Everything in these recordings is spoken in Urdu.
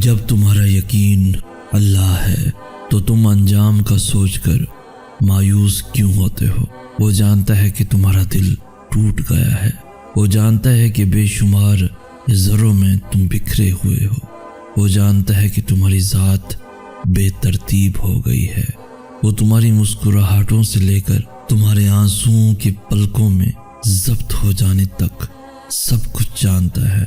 جب تمہارا یقین اللہ ہے تو تم انجام کا سوچ کر مایوس کیوں ہوتے ہو؟ وہ جانتا ہے کہ تمہارا دل ٹوٹ گیا ہے، وہ جانتا ہے کہ بے شمار ذروں میں تم بکھرے ہوئے ہو، وہ جانتا ہے کہ تمہاری ذات بے ترتیب ہو گئی ہے، وہ تمہاری مسکراہٹوں سے لے کر تمہارے آنسوؤں کے پلکوں میں ضبط ہو جانے تک سب کچھ جانتا ہے۔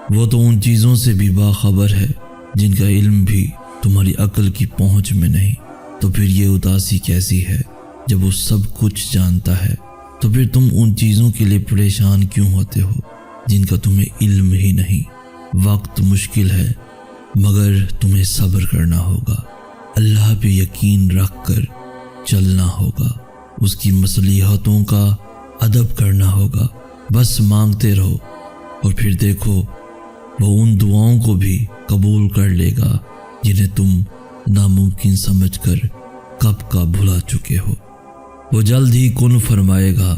وہ تو ان چیزوں سے بھی باخبر ہے جن کا علم بھی تمہاری عقل کی پہنچ میں نہیں۔ تو پھر یہ اداسی کیسی ہے؟ جب وہ سب کچھ جانتا ہے تو پھر تم ان چیزوں کے لیے پریشان کیوں ہوتے ہو جن کا تمہیں علم ہی نہیں؟ وقت مشکل ہے مگر تمہیں صبر کرنا ہوگا، اللہ پہ یقین رکھ کر چلنا ہوگا، اس کی مصلحتوں کا ادب کرنا ہوگا، بس مانگتے رہو اور پھر دیکھو وہ ان دعاؤں کو بھی قبول کر لے گا جنہیں تم ناممکن سمجھ کر کب کا بھلا چکے ہو۔ وہ جلد ہی کن فرمائے گا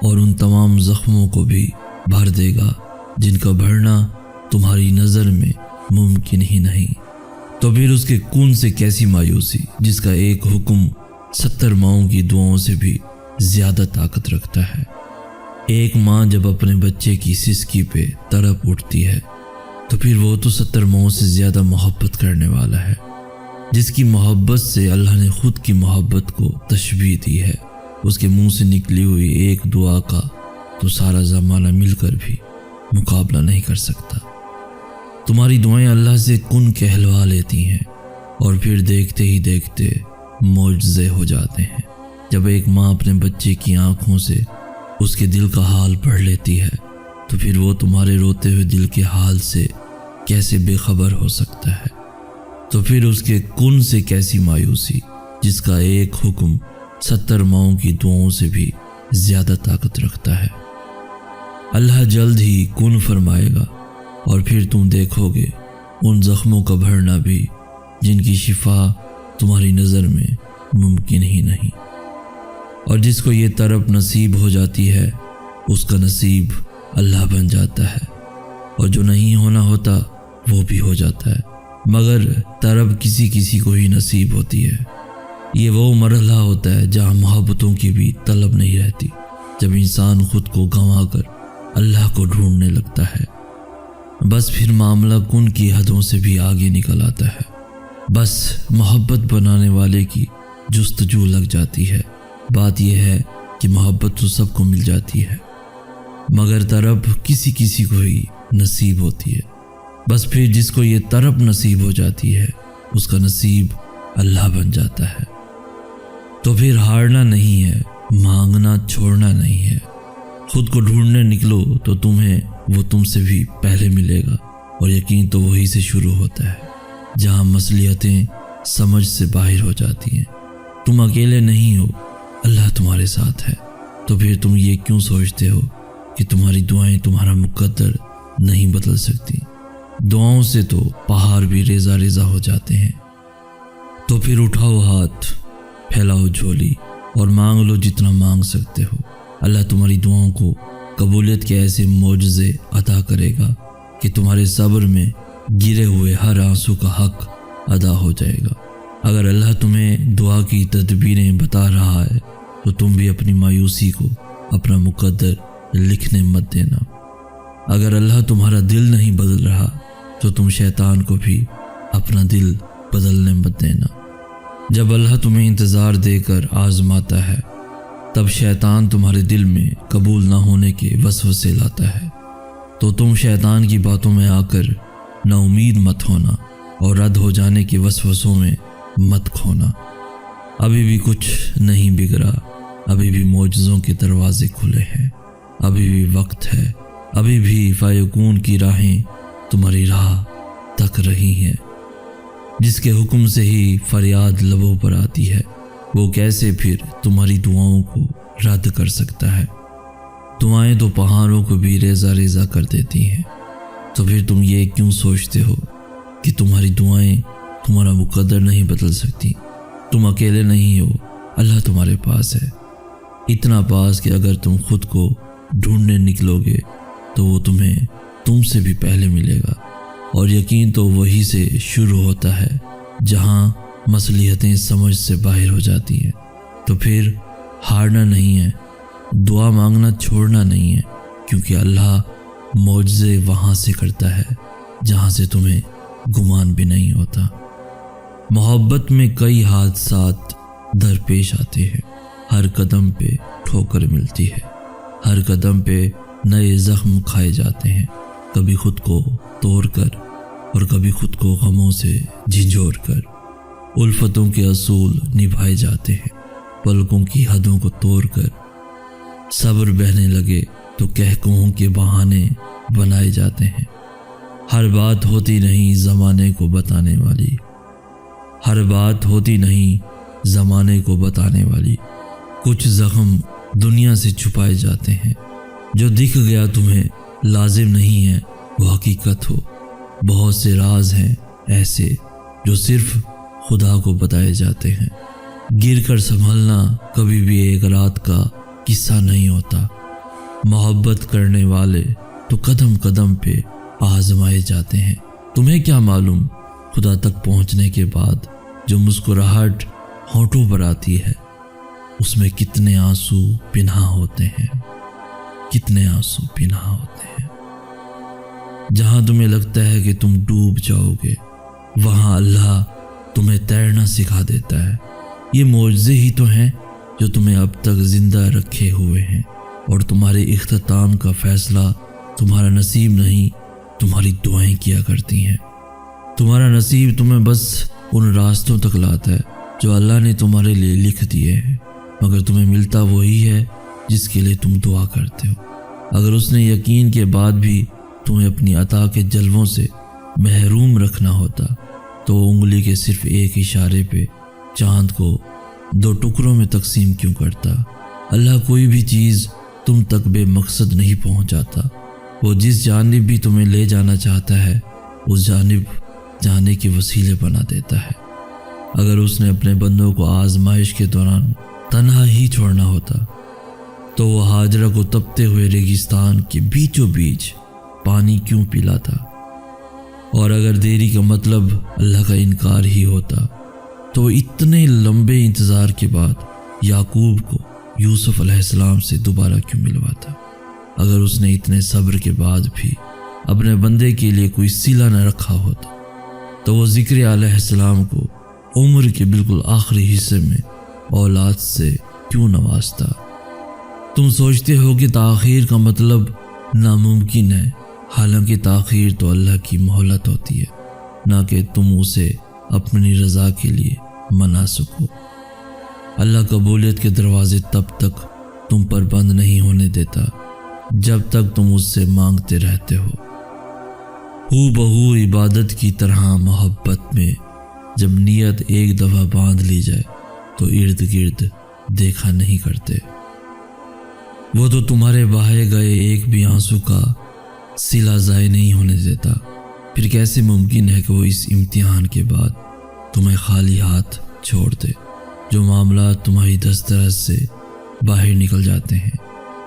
اور ان تمام زخموں کو بھی بھر دے گا جن کا بھرنا تمہاری نظر میں ممکن ہی نہیں۔ تو پھر اس کے کن سے کیسی مایوسی جس کا ایک حکم 70 ماؤں کی دعاؤں سے بھی زیادہ طاقت رکھتا ہے۔ ایک ماں جب اپنے بچے کی سسکی پہ تڑپ اٹھتی ہے تو پھر وہ تو 70 ماؤں سے زیادہ محبت کرنے والا ہے، جس کی محبت سے اللہ نے خود کی محبت کو تشبیہ دی ہے۔ اس کے منہ سے نکلی ہوئی ایک دعا کا تو سارا زمانہ مل کر بھی مقابلہ نہیں کر سکتا۔ تمہاری دعائیں اللہ سے کن کہلوا لیتی ہیں اور پھر دیکھتے ہی دیکھتے معجزے ہو جاتے ہیں۔ جب ایک ماں اپنے بچے کی آنکھوں سے اس کے دل کا حال پڑھ لیتی ہے تو پھر وہ تمہارے روتے ہوئے دل کے حال سے کیسے بے خبر ہو سکتا ہے؟ تو پھر اس کے کن سے کیسی مایوسی جس کا ایک حکم 70 ماؤں کی دعاؤں سے بھی زیادہ طاقت رکھتا ہے۔ اللہ جلد ہی کن فرمائے گا اور پھر تم دیکھو گے ان زخموں کا بھرنا بھی جن کی شفا تمہاری نظر میں ممکن ہی نہیں۔ اور جس کو یہ طرف نصیب ہو جاتی ہے اس کا نصیب اللہ بن جاتا ہے، اور جو نہیں ہونا ہوتا وہ بھی ہو جاتا ہے، مگر طرف کسی کو ہی نصیب ہوتی ہے۔ یہ وہ مرحلہ ہوتا ہے جہاں محبتوں کی بھی طلب نہیں رہتی، جب انسان خود کو گنوا کر اللہ کو ڈھونڈنے لگتا ہے۔ بس پھر معاملہ کن کی حدوں سے بھی آگے نکل آتا ہے، بس محبت بنانے والے کی جستجو لگ جاتی ہے۔ بات یہ ہے کہ محبت تو سب کو مل جاتی ہے مگر طرف کسی کو ہی نصیب ہوتی ہے۔ بس پھر جس کو یہ طرف نصیب ہو جاتی ہے اس کا نصیب اللہ بن جاتا ہے۔ تو پھر ہارنا نہیں ہے، مانگنا چھوڑنا نہیں ہے، خود کو ڈھونڈنے نکلو تو تمہیں وہ تم سے بھی پہلے ملے گا، اور یقین تو وہی سے شروع ہوتا ہے جہاں مصلحتیں سمجھ سے باہر ہو جاتی ہیں۔ تم اکیلے نہیں ہو، اللہ تمہارے ساتھ ہے۔ تو پھر تم یہ کیوں سوچتے ہو کہ تمہاری دعائیں تمہارا مقدر نہیں بدل سکتی؟ دعاؤں سے تو پہاڑ بھی ریزہ ریزہ ہو جاتے ہیں۔ تو پھر اٹھاؤ ہاتھ، پھیلاؤ جھولی اور مانگ لو جتنا مانگ سکتے ہو۔ اللہ تمہاری دعاؤں کو قبولیت کے ایسے معجزے عطا کرے گا کہ تمہارے صبر میں گرے ہوئے ہر آنسو کا حق ادا ہو جائے گا۔ اگر اللہ تمہیں دعا کی تدبیریں بتا رہا ہے تو تم بھی اپنی مایوسی کو اپنا مقدر لکھنے مت دینا۔ اگر اللہ تمہارا دل نہیں بدل رہا تو تم شیطان کو بھی اپنا دل بدلنے مت دینا۔ جب اللہ تمہیں انتظار دے کر آزماتا ہے تب شیطان تمہارے دل میں قبول نہ ہونے کے وسوسے لاتا ہے، تو تم شیطان کی باتوں میں آ کر نا امید مت ہونا اور رد ہو جانے کے وسوسوں میں مت کھونا۔ ابھی بھی کچھ نہیں بگڑا، ابھی بھی معجزوں کے دروازے کھلے ہیں، ابھی بھی وقت ہے، ابھی بھی فیکون کی راہیں تمہاری راہ تک رہی ہیں۔ جس کے حکم سے ہی فریاد لبوں پر آتی ہے وہ کیسے پھر تمہاری دعاؤں کو رد کر سکتا ہے؟ دعائیں تو پہاڑوں کو بھی ریزہ ریزہ کر دیتی ہیں۔ تو پھر تم یہ کیوں سوچتے ہو کہ تمہاری دعائیں تمہارا مقدر نہیں بدل سکتی؟ تم اکیلے نہیں ہو، اللہ تمہارے پاس ہے، اتنا پاس کہ اگر تم خود کو ڈھونڈنے نکلو گے تو وہ تمہیں تم سے بھی پہلے ملے گا۔ اور یقین تو وہی سے شروع ہوتا ہے جہاں مصلحتیں سمجھ سے باہر ہو جاتی ہیں۔ تو پھر ہارنا نہیں ہے، دعا مانگنا چھوڑنا نہیں ہے، کیونکہ اللہ معجزے وہاں سے کرتا ہے جہاں سے تمہیں گمان بھی نہیں ہوتا۔ محبت میں کئی حادثات درپیش آتے ہیں، ہر قدم پہ ٹھوکر ملتی ہے، ہر قدم پہ نئے زخم کھائے جاتے ہیں، کبھی خود کو توڑ کر اور کبھی خود کو غموں سے جھنجھوڑ کر۔ الفتوں کے اصول نبھائے جاتے ہیں، پلکوں کی حدوں کو توڑ کر۔ صبر بہنے لگے تو کہکہوں کے بہانے بنائے جاتے ہیں۔ ہر بات ہوتی نہیں زمانے کو بتانے والی، ہر بات ہوتی نہیں زمانے کو بتانے والی۔ کچھ زخم دنیا سے چھپائے جاتے ہیں، جو دکھ گیا تمہیں لازم نہیں ہے وہ حقیقت ہو۔ بہت سے راز ہیں ایسے جو صرف خدا کو بتائے جاتے ہیں۔ گر کر سنبھلنا کبھی بھی ایک رات کا قصہ نہیں ہوتا۔ محبت کرنے والے تو قدم قدم پہ آزمائے جاتے ہیں۔ تمہیں کیا معلوم خدا تک پہنچنے کے بعد جو مسکراہٹ ہونٹوں پر آتی ہے اس میں کتنے آنسو پنہاں ہوتے ہیں، کتنے آنسو پنہاں ہوتے ہیں۔ جہاں تمہیں لگتا ہے کہ تم ڈوب جاؤ گے وہاں اللہ تمہیں تیرنا سکھا دیتا ہے۔ یہ معجزے ہی تو ہیں جو تمہیں اب تک زندہ رکھے ہوئے ہیں، اور تمہارے اختتام کا فیصلہ تمہارا نصیب نہیں، تمہاری دعائیں کیا کرتی ہیں۔ تمہارا نصیب تمہیں بس ان راستوں تک لاتا ہے جو اللہ نے تمہارے لیے لکھ دیے ہیں، مگر تمہیں ملتا وہی ہے جس کے لیے تم دعا کرتے ہو۔ اگر اس نے یقین کے بعد بھی تمہیں اپنی عطا کے جلووں سے محروم رکھنا ہوتا تو وہ انگلی کے صرف ایک اشارے پہ چاند کو 2 ٹکڑوں میں تقسیم کیوں کرتا؟ اللہ کوئی بھی چیز تم تک بے مقصد نہیں پہنچاتا۔ وہ جس جانب بھی تمہیں لے جانا چاہتا ہے اس جانب جانے کے وسیلے بنا دیتا ہے۔ اگر اس نے اپنے بندوں کو آزمائش کے دوران تنہا ہی چھوڑنا ہوتا تو وہ ہاجرہ کو تپتے ہوئے ریگستان کے بیچوں بیچ پانی کیوں پلاتا؟ اور اگر دیری کا مطلب اللہ کا انکار ہی ہوتا تو وہ اتنے لمبے انتظار کے بعد یعقوب کو یوسف علیہ السلام سے دوبارہ کیوں ملواتا؟ اگر اس نے اتنے صبر کے بعد بھی اپنے بندے کے لیے کوئی صلہ نہ رکھا ہوتا تو وہ ذکر علیہ السلام کو عمر کے بالکل آخری حصے میں اولاد سے کیوں نوازتا؟ تم سوچتے ہو کہ تاخیر کا مطلب ناممکن ہے، حالانکہ تاخیر تو اللہ کی مہلت ہوتی ہے، نہ کہ تم اسے اپنی رضا کے لیے منا سکو۔ اللہ قبولیت کے دروازے تب تک تم پر بند نہیں ہونے دیتا جب تک تم اس سے مانگتے رہتے ہو بہو عبادت کی طرح محبت میں جب نیت ایک دفعہ باندھ لی جائے تو ارد گرد دیکھا نہیں کرتے۔ وہ تو تمہارے بہائے گئے ایک بھی آنسو کا صلہ ضائع نہیں ہونے دیتا، پھر کیسے ممکن ہے کہ وہ اس امتحان کے بعد تمہیں خالی ہاتھ چھوڑ دے؟ جو معاملات تمہاری دسترس سے باہر نکل جاتے ہیں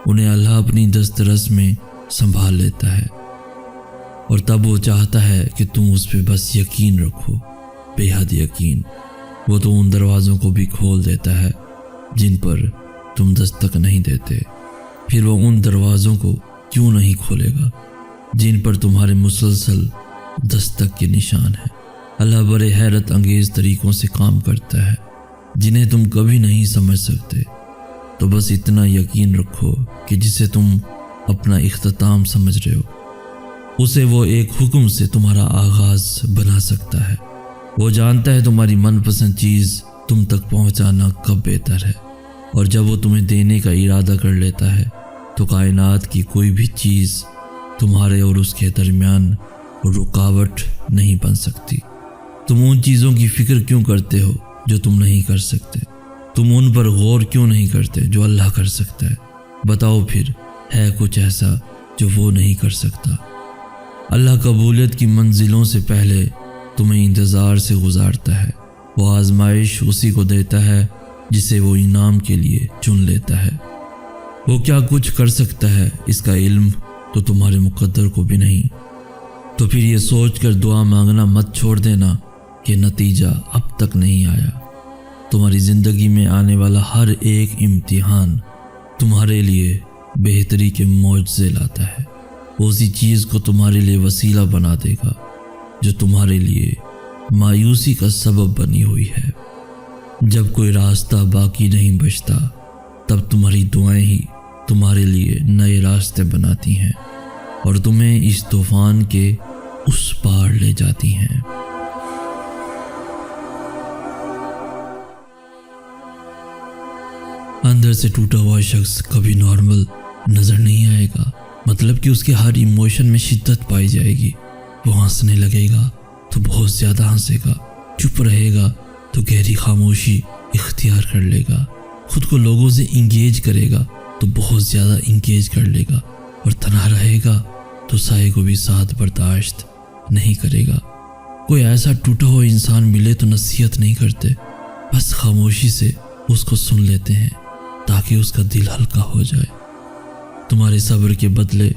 انہیں اللہ اپنی دسترس میں سنبھال لیتا ہے، اور تب وہ چاہتا ہے کہ تم اس پہ بس یقین رکھو، بے حد یقین۔ وہ تو ان دروازوں کو بھی کھول دیتا ہے جن پر تم دستک نہیں دیتے، پھر وہ ان دروازوں کو کیوں نہیں کھولے گا جن پر تمہارے مسلسل دستک کے نشان ہیں۔ اللہ بڑے حیرت انگیز طریقوں سے کام کرتا ہے جنہیں تم کبھی نہیں سمجھ سکتے۔ تو بس اتنا یقین رکھو کہ جسے تم اپنا اختتام سمجھ رہے ہو اسے وہ ایک حکم سے تمہارا آغاز بنا سکتا ہے۔ وہ جانتا ہے تمہاری من پسند چیز تم تک پہنچانا کب بہتر ہے، اور جب وہ تمہیں دینے کا ارادہ کر لیتا ہے تو کائنات کی کوئی بھی چیز تمہارے اور اس کے درمیان رکاوٹ نہیں بن سکتی۔ تم ان چیزوں کی فکر کیوں کرتے ہو جو تم نہیں کر سکتے؟ تم ان پر غور کیوں نہیں کرتے جو اللہ کر سکتا ہے؟ بتاؤ پھر ہے کچھ ایسا جو وہ نہیں کر سکتا؟ اللہ قبولیت کی منزلوں سے پہلے تمہیں انتظار سے گزارتا ہے۔ وہ آزمائش اسی کو دیتا ہے جسے وہ انعام کے لیے چن لیتا ہے۔ وہ کیا کچھ کر سکتا ہے اس کا علم تو تمہارے مقدر کو بھی نہیں۔ تو پھر یہ سوچ کر دعا مانگنا مت چھوڑ دینا کہ نتیجہ اب تک نہیں آیا۔ تمہاری زندگی میں آنے والا ہر ایک امتحان تمہارے لیے بہتری کے معجزے لاتا ہے۔ اسی چیز کو تمہارے لیے وسیلہ بنا دے گا جو تمہارے لیے مایوسی کا سبب بنی ہوئی ہے۔ جب کوئی راستہ باقی نہیں بچتا تب تمہاری دعائیں ہی تمہارے لیے نئے راستے بناتی ہیں اور تمہیں اس طوفان کے اس پار لے جاتی ہیں۔ اندر سے ٹوٹا ہوا شخص کبھی نارمل نظر نہیں آئے گا، مطلب کہ اس کے ہر ایموشن میں شدت پائی جائے گی۔ وہ ہنسنے لگے گا تو بہت زیادہ ہنسے گا، چپ رہے گا تو گہری خاموشی اختیار کر لے گا، خود کو لوگوں سے انگیج کرے گا تو بہت زیادہ انگیج کر لے گا، اور تنہا رہے گا تو سائے کو بھی ساتھ برداشت نہیں کرے گا۔ کوئی ایسا ٹوٹا ہوا انسان ملے تو نصیحت نہیں کرتے، بس خاموشی سے اس کو سن لیتے ہیں تاکہ اس کا دل ہلکا ہو جائے۔ تمہارے صبر کے بدلے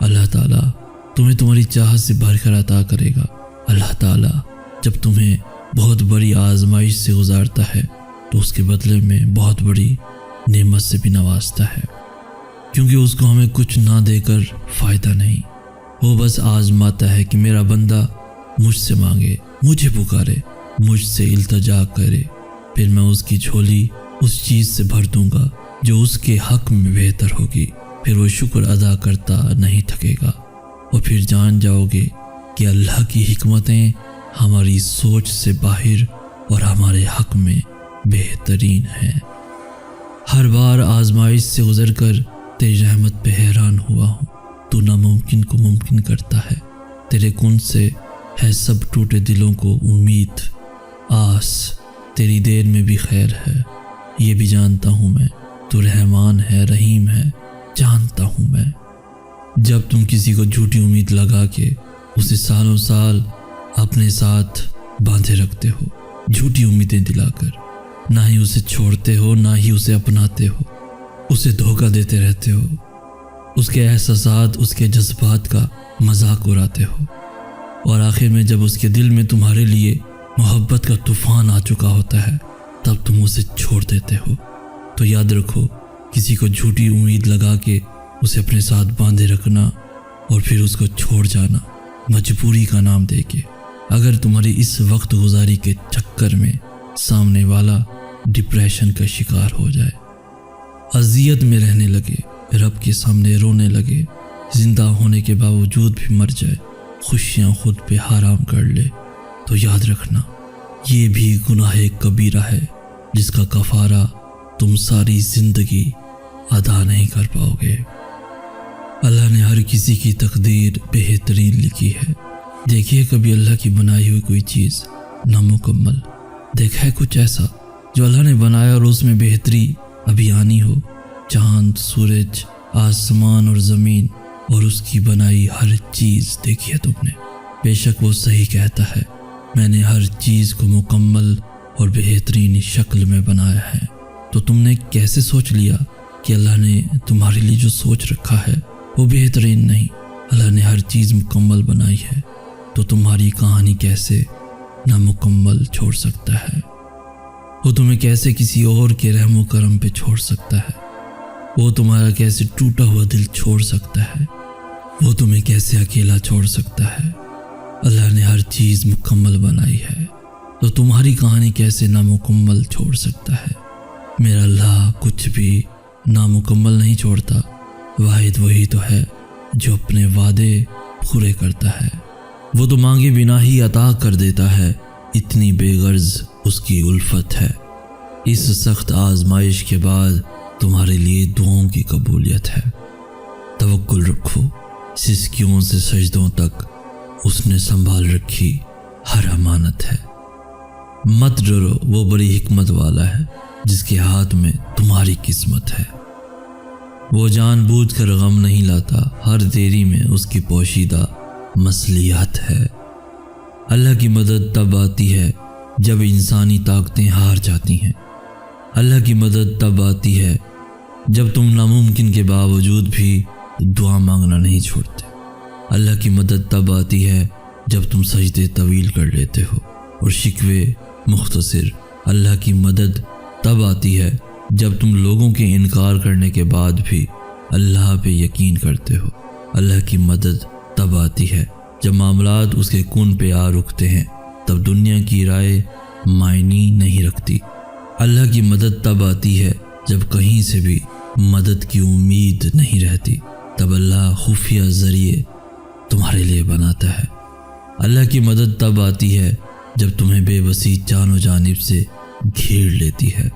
اللہ تعالیٰ تمہیں تمہاری چاہت سے بھر کر عطا کرے گا۔ اللہ تعالیٰ جب تمہیں بہت بڑی آزمائش سے گزارتا ہے تو اس کے بدلے میں بہت بڑی نعمت سے بھی نوازتا ہے، کیونکہ اس کو ہمیں کچھ نہ دے کر فائدہ نہیں۔ وہ بس آزماتا ہے کہ میرا بندہ مجھ سے مانگے، مجھے پکارے، مجھ سے التجا کرے، پھر میں اس کی جھولی اس چیز سے بھر دوں گا جو اس کے حق میں بہتر ہوگی۔ پھر وہ شکر ادا کرتا نہیں تھکے گا، اور پھر جان جاؤ گے کہ اللہ کی حکمتیں ہماری سوچ سے باہر اور ہمارے حق میں بہترین ہیں۔ ہر بار آزمائش سے گزر کر تیری رحمت پہ حیران ہوا ہوں۔ تو ناممکن کو ممکن کرتا ہے، تیرے کن سے ہے سب ٹوٹے دلوں کو امید، آس تیری دیر میں بھی خیر ہے۔ یہ بھی جانتا ہوں میں تو رحمان ہے، رحیم ہے، جانتا ہوں میں۔ جب تم کسی کو جھوٹی امید لگا کے اسے سالوں سال اپنے ساتھ باندھے رکھتے ہو، جھوٹی امیدیں دلا کر، نہ ہی اسے چھوڑتے ہو نہ ہی اسے اپناتے ہو، اسے دھوکہ دیتے رہتے ہو، اس کے احساسات، اس کے جذبات کا مذاق اڑاتے ہو، اور آخر میں جب اس کے دل میں تمہارے لیے محبت کا طوفان آ چکا ہوتا ہے تب تم اسے چھوڑ دیتے ہو۔ تو یاد رکھو، کسی کو جھوٹی امید لگا کے اسے اپنے ساتھ باندھے رکھنا اور پھر اس کو چھوڑ جانا مجبوری کا نام دے کے، اگر تمہاری اس وقت گزاری کے چکر میں سامنے والا ڈپریشن کا شکار ہو جائے، اذیت میں رہنے لگے، رب کے سامنے رونے لگے، زندہ ہونے کے باوجود بھی مر جائے، خوشیاں خود پہ حرام کر لے، تو یاد رکھنا یہ بھی گناہ کبیرہ ہے جس کا کفارہ تم ساری زندگی ادا نہیں کر پاؤ گے۔ اللہ نے ہر کسی کی تقدیر بہترین لکھی ہے۔ دیکھیے کبھی اللہ کی بنائی ہوئی کوئی چیز نامکمل دیکھا ہے کچھ ایسا جو اللہ نے بنایا اور اس میں بہتری ابھی آنی ہو؟ چاند، سورج، آسمان اور زمین اور اس کی بنائی ہر چیز دیکھی ہے تم نے؟ بے شک وہ صحیح کہتا ہے، میں نے ہر چیز کو مکمل اور بہترین شکل میں بنایا ہے۔ تو تم نے کیسے سوچ لیا کہ اللہ نے تمہارے لیے جو سوچ رکھا ہے وہ بہترین نہیں؟ اللہ نے ہر چیز مکمل بنائی ہے، تو تمہاری کہانی کیسے نامکمل چھوڑ سکتا ہے؟ وہ تمہیں کیسے کسی اور کے رحم و کرم پہ چھوڑ سکتا ہے؟ وہ تمہارا کیسے ٹوٹا ہوا دل چھوڑ سکتا ہے؟ وہ تمہیں کیسے اکیلا چھوڑ سکتا ہے؟ اللہ نے ہر چیز مکمل بنائی ہے، تو تمہاری کہانی کیسے نامکمل چھوڑ سکتا ہے؟ میرا اللہ کچھ بھی نامکمل نہیں چھوڑتا، واحد وہی تو ہے جو اپنے وعدے پورے کرتا ہے۔ وہ تو مانگے بنا ہی عطا کر دیتا ہے، اتنی بے غرض اس کی الفت ہے۔ اس سخت آزمائش کے بعد تمہارے لیے دعاؤں کی قبولیت ہے۔ توکل رکھو، سسکیوں سے سجدوں تک اس نے سنبھال رکھی ہر امانت ہے۔ مت ڈرو، وہ بڑی حکمت والا ہے جس کے ہاتھ میں تمہاری قسمت ہے۔ وہ جان بوجھ کر غم نہیں لاتا، ہر دیری میں اس کی پوشیدہ مصلحت ہے۔ اللہ کی مدد تب آتی ہے جب انسانی طاقتیں ہار جاتی ہیں۔ اللہ کی مدد تب آتی ہے جب تم ناممکن کے باوجود بھی دعا مانگنا نہیں چھوڑتے۔ اللہ کی مدد تب آتی ہے جب تم سجدے طویل کر لیتے ہو اور شکوے مختصر۔ اللہ کی مدد تب آتی ہے جب تم لوگوں کے انکار کرنے کے بعد بھی اللہ پہ یقین کرتے ہو۔ اللہ کی مدد تب آتی ہے جب معاملات اس کے کن پہ آ رکتے ہیں، تب دنیا کی رائے معنی نہیں رکھتی۔ اللہ کی مدد تب آتی ہے جب کہیں سے بھی مدد کی امید نہیں رہتی، تب اللہ خفیہ ذریعے تمہارے لیے بناتا ہے۔ اللہ کی مدد تب آتی ہے جب تمہیں بے بسی جانو جانب سے گھیر لیتی ہے۔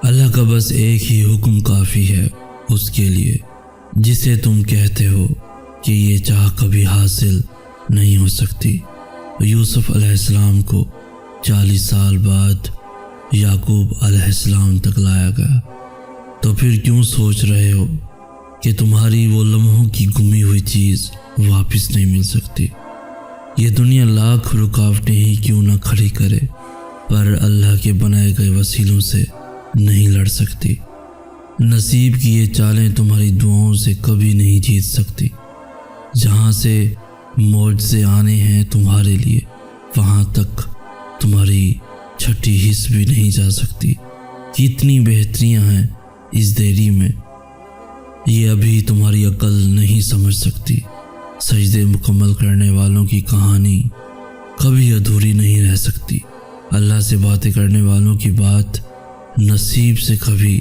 اللہ کا بس ایک ہی حکم کافی ہے اس کے لیے جسے تم کہتے ہو کہ یہ چاہ کبھی حاصل نہیں ہو سکتی۔ یوسف علیہ السلام کو 40 سال بعد یعقوب علیہ السلام تک لایا گیا، تو پھر کیوں سوچ رہے ہو کہ تمہاری وہ لمحوں کی گمی ہوئی چیز واپس نہیں مل سکتی؟ یہ دنیا لاکھ رکاوٹیں ہی کیوں نہ کھڑی کرے، پر اللہ کے بنائے گئے وسیلوں سے نہیں لڑ سکتی۔ نصیب کی یہ چالیں تمہاری دعاؤں سے کبھی نہیں جیت سکتی۔ جہاں سے معجزے آنے ہیں تمہارے لیے، وہاں تک تمہاری چھٹی حص بھی نہیں جا سکتی۔ کتنی بہتریاں ہیں اس دیری میں، یہ ابھی تمہاری عقل نہیں سمجھ سکتی۔ سجدے مکمل کرنے والوں کی کہانی کبھی ادھوری نہیں رہ سکتی۔ اللہ سے باتیں کرنے والوں کی بات نصیب سے کبھی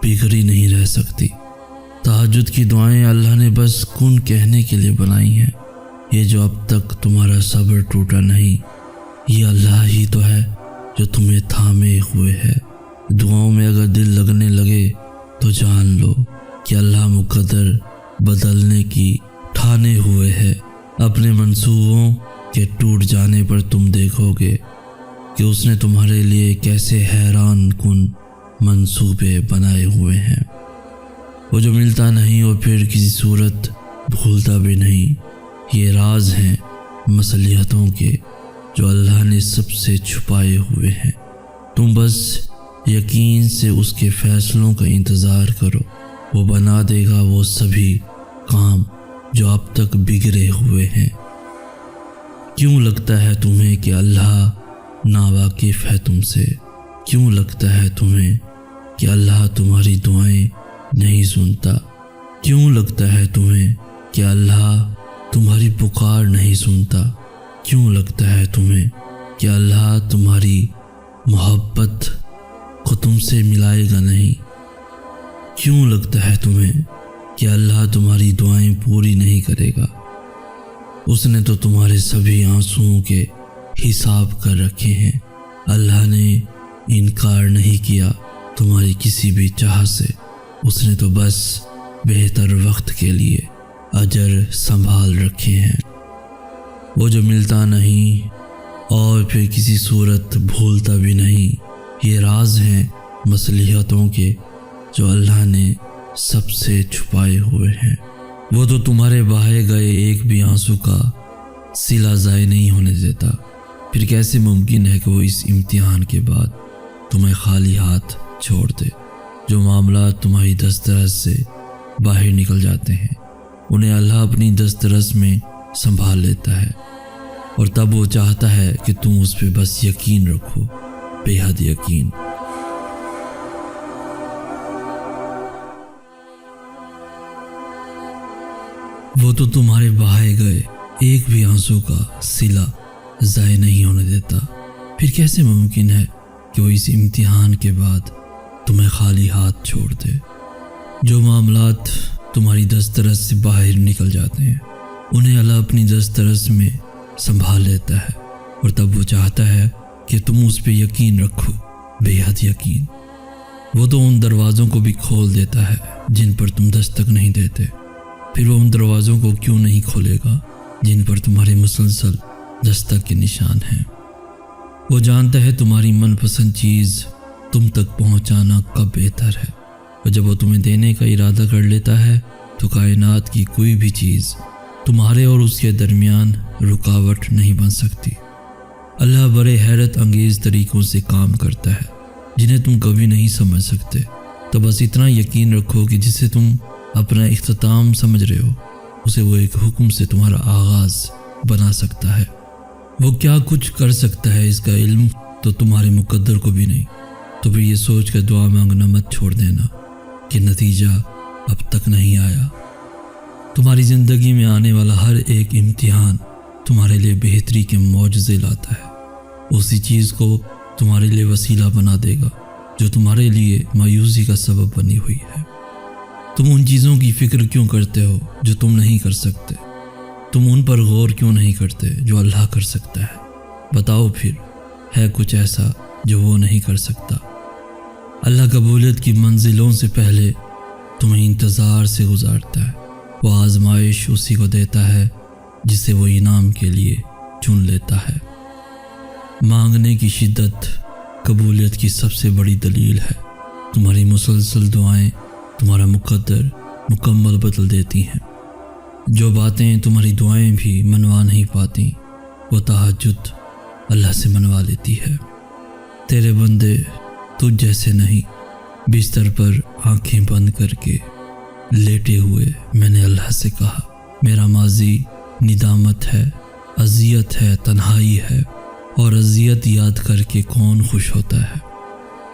بگڑی نہیں رہ سکتی۔ تہجد کی دعائیں اللہ نے بس کن کہنے کے لیے بنائی ہیں۔ یہ جو اب تک تمہارا صبر ٹوٹا نہیں، یہ اللہ ہی تو ہے جو تمہیں تھامے ہوئے ہے۔ دعاؤں میں اگر دل لگنے لگے تو جان لو کہ اللہ مقدر بدلنے کی ٹھانے ہوئے ہے۔ اپنے منصوبوں کے ٹوٹ جانے پر تم دیکھو گے کہ اس نے تمہارے لیے کیسے حیران کن منصوبے بنائے ہوئے ہیں۔ وہ جو ملتا نہیں اور پھر کسی صورت بھولتا بھی نہیں، یہ راز ہیں مصلحتوں کے جو اللہ نے سب سے چھپائے ہوئے ہیں۔ تم بس یقین سے اس کے فیصلوں کا انتظار کرو، وہ بنا دے گا وہ سبھی کام جو اب تک بگڑے ہوئے ہیں۔ کیوں لگتا ہے تمہیں کہ اللہ ناواقف ہے تم سے؟ کیوں لگتا ہے تمہیں کہ اللہ تمہاری دعائیں نہیں سنتا؟ کیوں لگتا ہے تمہیں کہ اللہ تمہاری پکار نہیں سنتا؟ کیوں لگتا ہے تمہیں کہ اللہ تمہاری محبت کو تم سے ملائے گا نہیں؟ کیوں لگتا ہے تمہیں کہ اللہ تمہاری دعائیں پوری نہیں کرے گا؟ اس نے تو تمہارے سبھی آنسوؤں کے حساب کر رکھے ہیں۔ اللہ نے انکار نہیں کیا تمہاری کسی بھی چاہ سے، اس نے تو بس بہتر وقت کے لیے اجر سنبھال رکھے ہیں۔ وہ جو ملتا نہیں اور پھر کسی صورت بھولتا بھی نہیں، یہ راز ہیں مصلحتوں کے جو اللہ نے سب سے چھپائے ہوئے ہیں۔ وہ تو تمہارے بہائے گئے ایک بھی آنسو کا صلہ ضائع نہیں ہونے دیتا، پھر کیسے ممکن ہے کہ وہ اس امتحان کے بعد تمہیں خالی ہاتھ چھوڑ دے؟ جو معاملات تمہاری دسترس سے باہر نکل جاتے ہیں، انہیں اللہ اپنی دسترس میں سنبھال لیتا ہے، اور تب وہ چاہتا ہے کہ تم اس پہ بس یقین رکھو، بے حد یقین۔ وہ تو تمہارے بہائے گئے ایک بھی آنسو کا صلہ ضائع نہیں ہونے دیتا، پھر کیسے ممکن ہے کہ وہ اس امتحان کے بعد تمہیں خالی ہاتھ چھوڑ دے؟ جو معاملات تمہاری دسترس سے باہر نکل جاتے ہیں، انہیں اللہ اپنی دسترس میں سنبھال لیتا ہے، اور تب وہ چاہتا ہے کہ تم اس پہ یقین رکھو، بے حد یقین۔ وہ تو ان دروازوں کو بھی کھول دیتا ہے جن پر تم دستک نہیں دیتے، پھر وہ ان دروازوں کو کیوں نہیں کھولے گا جن پر تمہارے مسلسل دستک کے نشان ہیں۔ وہ جانتا ہے تمہاری من پسند چیز تم تک پہنچانا کب بہتر ہے، اور جب وہ تمہیں دینے کا ارادہ کر لیتا ہے تو کائنات کی کوئی بھی چیز تمہارے اور اس کے درمیان رکاوٹ نہیں بن سکتی۔ اللہ بڑے حیرت انگیز طریقوں سے کام کرتا ہے جنہیں تم کبھی نہیں سمجھ سکتے۔ تو بس اتنا یقین رکھو کہ جسے تم اپنا اختتام سمجھ رہے ہو، اسے وہ ایک حکم سے تمہارا آغاز بنا سکتا ہے۔ وہ کیا کچھ کر سکتا ہے اس کا علم تو تمہارے مقدر کو بھی نہیں۔ تو پھر یہ سوچ کر دعا مانگنا مت چھوڑ دینا کہ نتیجہ اب تک نہیں آیا۔ تمہاری زندگی میں آنے والا ہر ایک امتحان تمہارے لیے بہتری کے معجزے لاتا ہے۔ اسی چیز کو تمہارے لیے وسیلہ بنا دے گا جو تمہارے لیے مایوسی کا سبب بنی ہوئی ہے۔ تم ان چیزوں کی فکر کیوں کرتے ہو جو تم نہیں کر سکتے؟ تم ان پر غور کیوں نہیں کرتے جو اللہ کر سکتا ہے؟ بتاؤ پھر، ہے کچھ ایسا جو وہ نہیں کر سکتا؟ اللہ قبولیت کی منزلوں سے پہلے تمہیں انتظار سے گزارتا ہے۔ وہ آزمائش اسی کو دیتا ہے جسے وہ انعام کے لیے چن لیتا ہے۔ مانگنے کی شدت قبولیت کی سب سے بڑی دلیل ہے۔ تمہاری مسلسل دعائیں تمہارا مقدر مکمل بدل دیتی ہیں۔ جو باتیں تمہاری دعائیں بھی منوا نہیں پاتی وہ تہجد اللہ سے منوا لیتی ہے۔ تیرے بندے تجھ جیسے نہیں۔ بستر پر آنکھیں بند کر کے لیٹے ہوئے میں نے اللہ سے کہا، میرا ماضی ندامت ہے، اذیت ہے، تنہائی ہے، اور اذیت یاد کر کے کون خوش ہوتا ہے؟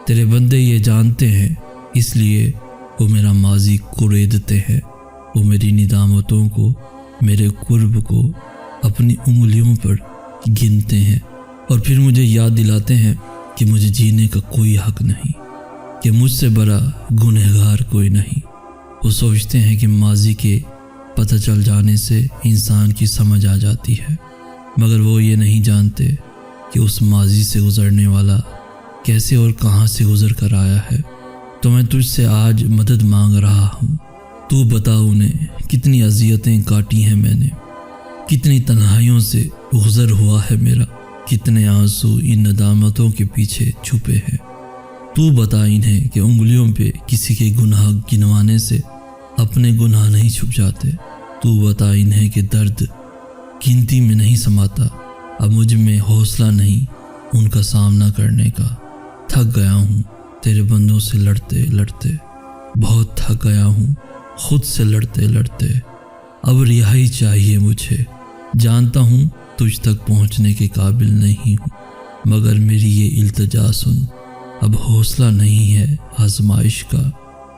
تیرے بندے یہ جانتے ہیں، اس لیے وہ میرا ماضی کوریدتے ہیں۔ وہ میری ندامتوں کو، میرے قرب کو اپنی انگلیوں پر گنتے ہیں اور پھر مجھے یاد دلاتے ہیں کہ مجھے جینے کا کوئی حق نہیں، کہ مجھ سے بڑا گنہگار کوئی نہیں۔ وہ سوچتے ہیں کہ ماضی کے پتہ چل جانے سے انسان کی سمجھ آ جاتی ہے، مگر وہ یہ نہیں جانتے کہ اس ماضی سے گزرنے والا کیسے اور کہاں سے گزر کر آیا ہے۔ تو میں تجھ سے آج مدد مانگ رہا ہوں۔ تو بتا انہیں کتنی اذیتیں کاٹی ہیں میں نے، کتنی تنہائیوں سے گزر ہوا ہے میرا، کتنے آنسو ان ندامتوں کے پیچھے چھپے ہیں۔ تو بتا انہیں کہ انگلیوں پہ کسی کے گناہ گنوانے سے اپنے گناہ نہیں چھپ جاتے۔ تو بتا انہیں کہ درد گنتی میں نہیں سماتا۔ اب مجھ میں حوصلہ نہیں ان کا سامنا کرنے کا۔ تھک گیا ہوں تیرے بندوں سے لڑتے لڑتے، بہت تھک گیا ہوں خود سے لڑتے لڑتے۔ اب رہائی چاہیے مجھے۔ جانتا ہوں تجھ تک پہنچنے کے قابل نہیں ہوں، مگر میری یہ التجا سن۔ اب حوصلہ نہیں ہے آزمائش کا۔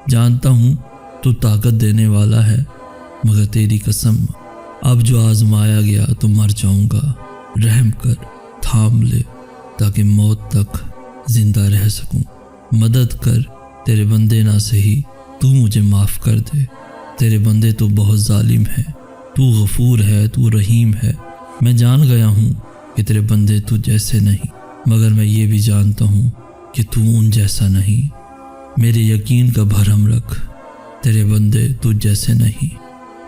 جانتا ہوں تو طاقت دینے والا ہے، مگر تیری قسم اب جو آزمایا گیا تو مر جاؤں گا۔ رحم کر، تھام لے تاکہ موت تک زندہ رہ سکوں۔ مدد کر، تیرے بندے نہ سہی تو مجھے معاف کر دے۔ تیرے بندے تو بہت ظالم ہیں، تو غفور ہے، تو رحیم ہے۔ میں جان گیا ہوں کہ تیرے بندے تو جیسے نہیں، مگر میں یہ بھی جانتا ہوں کہ تو ان جیسا نہیں۔ میرے یقین کا بھرم رکھ، تیرے بندے تو جیسے نہیں